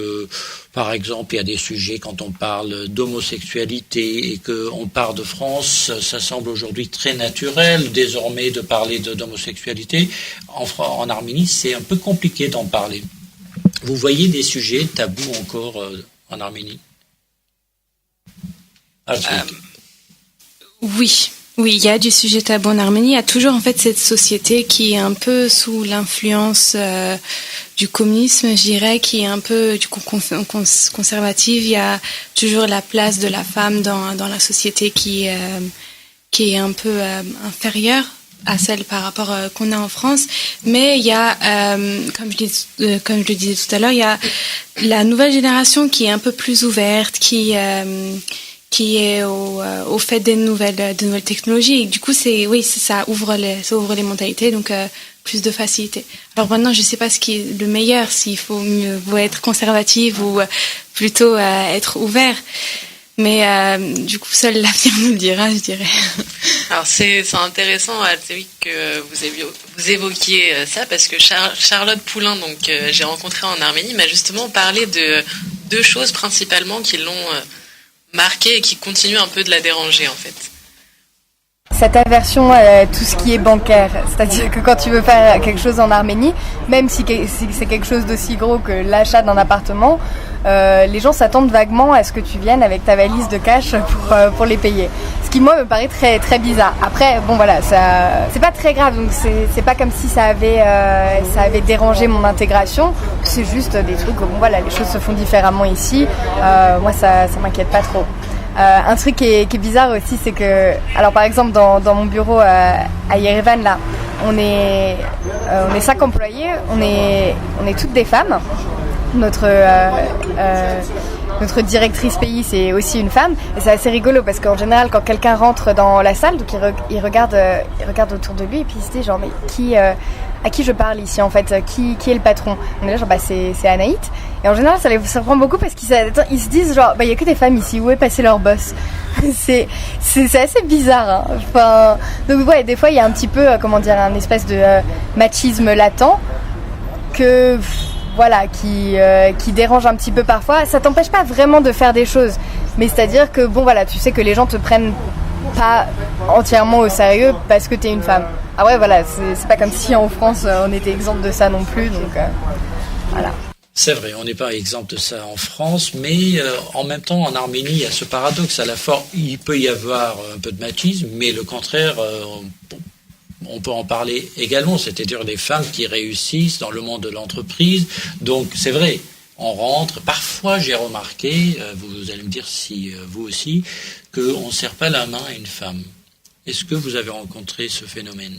par exemple, il y a des sujets quand on parle d'homosexualité et qu'on part de France, ça semble aujourd'hui très naturel désormais de parler d'homosexualité. En Arménie, c'est un peu compliqué d'en parler. Vous voyez des sujets tabous encore en Arménie ? Oui, il y a du sujet tabou en Arménie. Il y a toujours en fait cette société qui est un peu sous l'influence du communisme, je dirais, qui est un peu du coup conservative. Il y a toujours la place de la femme dans la société qui est un peu inférieure à celle par rapport qu'on a en France, mais il y a, comme je le disais tout à l'heure, il y a la nouvelle génération qui est un peu plus ouverte, qui est au fait des nouvelles technologies, et du coup ça ouvre les mentalités, donc plus de facilité. Alors maintenant, je sais pas ce qui est le meilleur, s'il faut mieux être conservative ou plutôt être ouvert. Mais du coup, seul l'avenir nous le dira, je dirais. Alors c'est intéressant, Alcévic, que vous évoquiez ça, parce que Charlotte Poulain, donc j'ai rencontré en Arménie, m'a justement parlé de deux choses principalement qui l'ont marquée et qui continuent un peu de la déranger en fait. Cette aversion à tout ce qui est bancaire, c'est-à-dire que quand tu veux faire quelque chose en Arménie, même si c'est quelque chose d'aussi gros que l'achat d'un appartement, les gens s'attendent vaguement à ce que tu viennes avec ta valise de cash pour les payer. Ce qui, moi, me paraît très, très bizarre. Après, bon voilà, ça, c'est pas très grave, donc c'est pas comme si ça avait dérangé mon intégration. C'est juste des trucs, bon voilà, les choses se font différemment ici. Moi, ça m'inquiète pas trop. Un truc qui est bizarre aussi, c'est que, alors par exemple dans mon bureau à Yerevan là, on est 5 employés, on est toutes des femmes. Notre directrice pays, c'est aussi une femme, et c'est assez rigolo parce qu'en général quand quelqu'un rentre dans la salle, donc il regarde autour de lui et puis il se dit genre mais à qui je parle ici en fait, qui est le patron? On est là genre bah c'est Anaït. Et en général ça les surprend beaucoup parce qu'ils se disent genre bah il y a que des femmes ici, où est passé leur boss? c'est assez bizarre, hein. Enfin, donc ouais, des fois il y a un petit peu comment dire, un espèce de machisme latent que voilà, qui dérange un petit peu parfois. Ça t'empêche pas vraiment de faire des choses, mais c'est-à-dire que bon voilà, tu sais que les gens te prennent pas entièrement au sérieux parce que t'es une femme. Ah ouais, voilà, c'est pas comme si en France on était exempt de ça non plus, donc voilà. C'est vrai, on n'est pas exempt de ça en France, mais en même temps, en Arménie, il y a ce paradoxe. À la fois, il peut y avoir un peu de machisme, mais le contraire, on peut en parler également, c'est-à-dire des femmes qui réussissent dans le monde de l'entreprise. Donc, c'est vrai, on rentre. Parfois, j'ai remarqué, vous allez me dire si vous aussi, qu'on ne serre pas la main à une femme. Est-ce que vous avez rencontré ce phénomène ?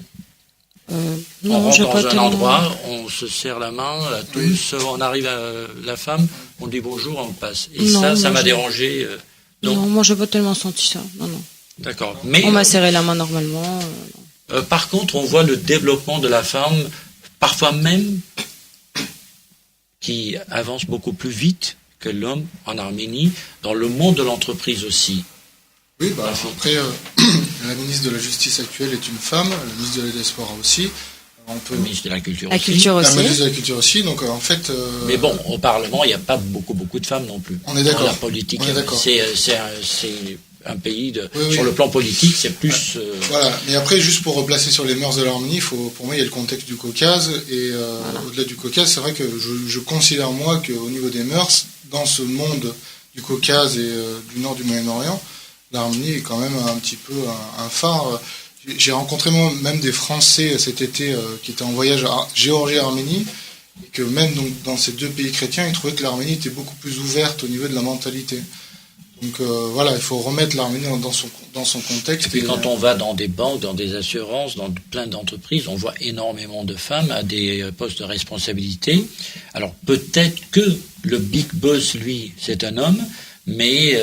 Non, on rentre dans un tellement... endroit, on se serre la main à tous, on arrive à la femme, on dit bonjour, on passe. Et non, ça m'a dérangé. Non, moi j'ai pas tellement senti ça. Non. D'accord. Mais on m'a serré la main normalement. Par contre, on voit le développement de la femme, parfois même, qui avance beaucoup plus vite que l'homme en Arménie, dans le monde de l'entreprise aussi. Oui, bah, après, la ministre de la Justice actuelle est une femme, la ministre de la Diaspora aussi. Le ministre de la Culture aussi. La ministre de la Culture aussi, donc en fait... Mais bon, au Parlement, il n'y a pas beaucoup de femmes non plus. On est d'accord. Dans la politique, c'est un pays, oui. Sur le plan politique, c'est plus... Voilà, mais après, juste pour replacer sur les mœurs de l'Arménie, pour moi, il y a le contexte du Caucase, et au-delà du Caucase, c'est vrai que je considère, moi, qu'au niveau des mœurs, dans ce monde du Caucase et du nord du Moyen-Orient, l'Arménie est quand même un petit peu un phare. J'ai rencontré moi-même des Français cet été qui étaient en voyage à Géorgie et Arménie, et que même donc, dans ces deux pays chrétiens, ils trouvaient que l'Arménie était beaucoup plus ouverte au niveau de la mentalité. Donc voilà, il faut remettre l'Arménie dans son contexte. Et puis quand on va dans des banques, dans des assurances, dans plein d'entreprises, on voit énormément de femmes à des postes de responsabilité. Alors peut-être que le big boss, lui, c'est un homme, mais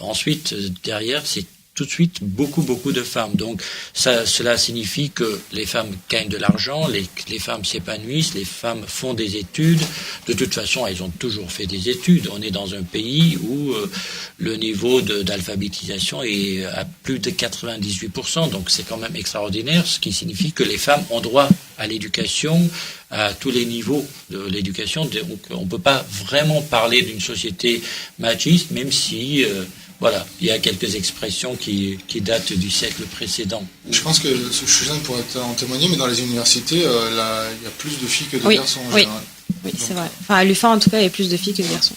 ensuite, derrière, c'est tout de suite beaucoup de femmes. Donc cela signifie que les femmes gagnent de l'argent, les femmes s'épanouissent, les femmes font des études. De toute façon, elles ont toujours fait des études. On est dans un pays où le niveau d'alphabétisation est à plus de 98%. Donc c'est quand même extraordinaire, ce qui signifie que les femmes ont droit à l'éducation, à tous les niveaux de l'éducation. Donc on ne peut pas vraiment parler d'une société machiste, même si... Voilà, il y a quelques expressions qui datent du siècle précédent. Je pense que Suzanne pourrait en témoigner, mais dans les universités, il y a plus de filles que de garçons en général. Oui, c'est vrai. Enfin, à l'UFA, en tout cas, il y a plus de filles que de garçons.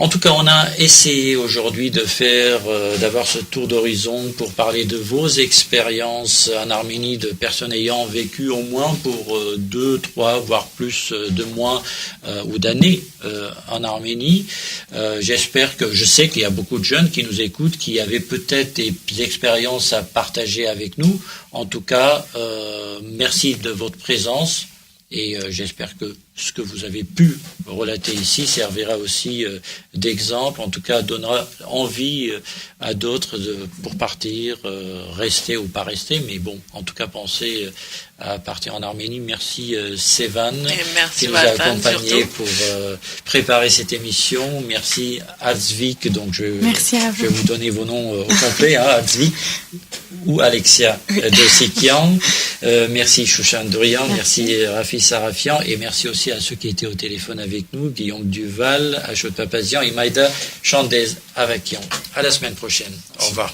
En tout cas, on a essayé aujourd'hui d'avoir ce tour d'horizon pour parler de vos expériences en Arménie, de personnes ayant vécu au moins pour 2, 3, voire plus de mois ou d'années en Arménie. Je sais qu'il y a beaucoup de jeunes qui nous écoutent, qui avaient peut-être des expériences à partager avec nous. En tout cas, merci de votre présence et j'espère que ce que vous avez pu relater ici servira aussi d'exemple, en tout cas donnera envie à d'autres pour partir, rester ou pas rester, mais bon, en tout cas penser à partir en Arménie. Merci Sevan merci qui nous a Matan, accompagnés surtout. pour préparer cette émission. Merci Adzvik, donc Merci à vous. je vais vous donner vos noms au complet, hein, Adzvik ou Alexia de Sikian. Merci Shushan Durian, merci Rafi Sarafian, et merci aussi à ceux qui étaient au téléphone avec nous, Guillaume Duval, Ashot Papazian et Maïda Chandez Avakian. À la semaine prochaine. Au revoir.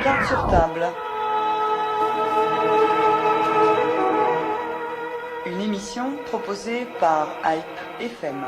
Carte sur table. Une émission proposée par Hype FM.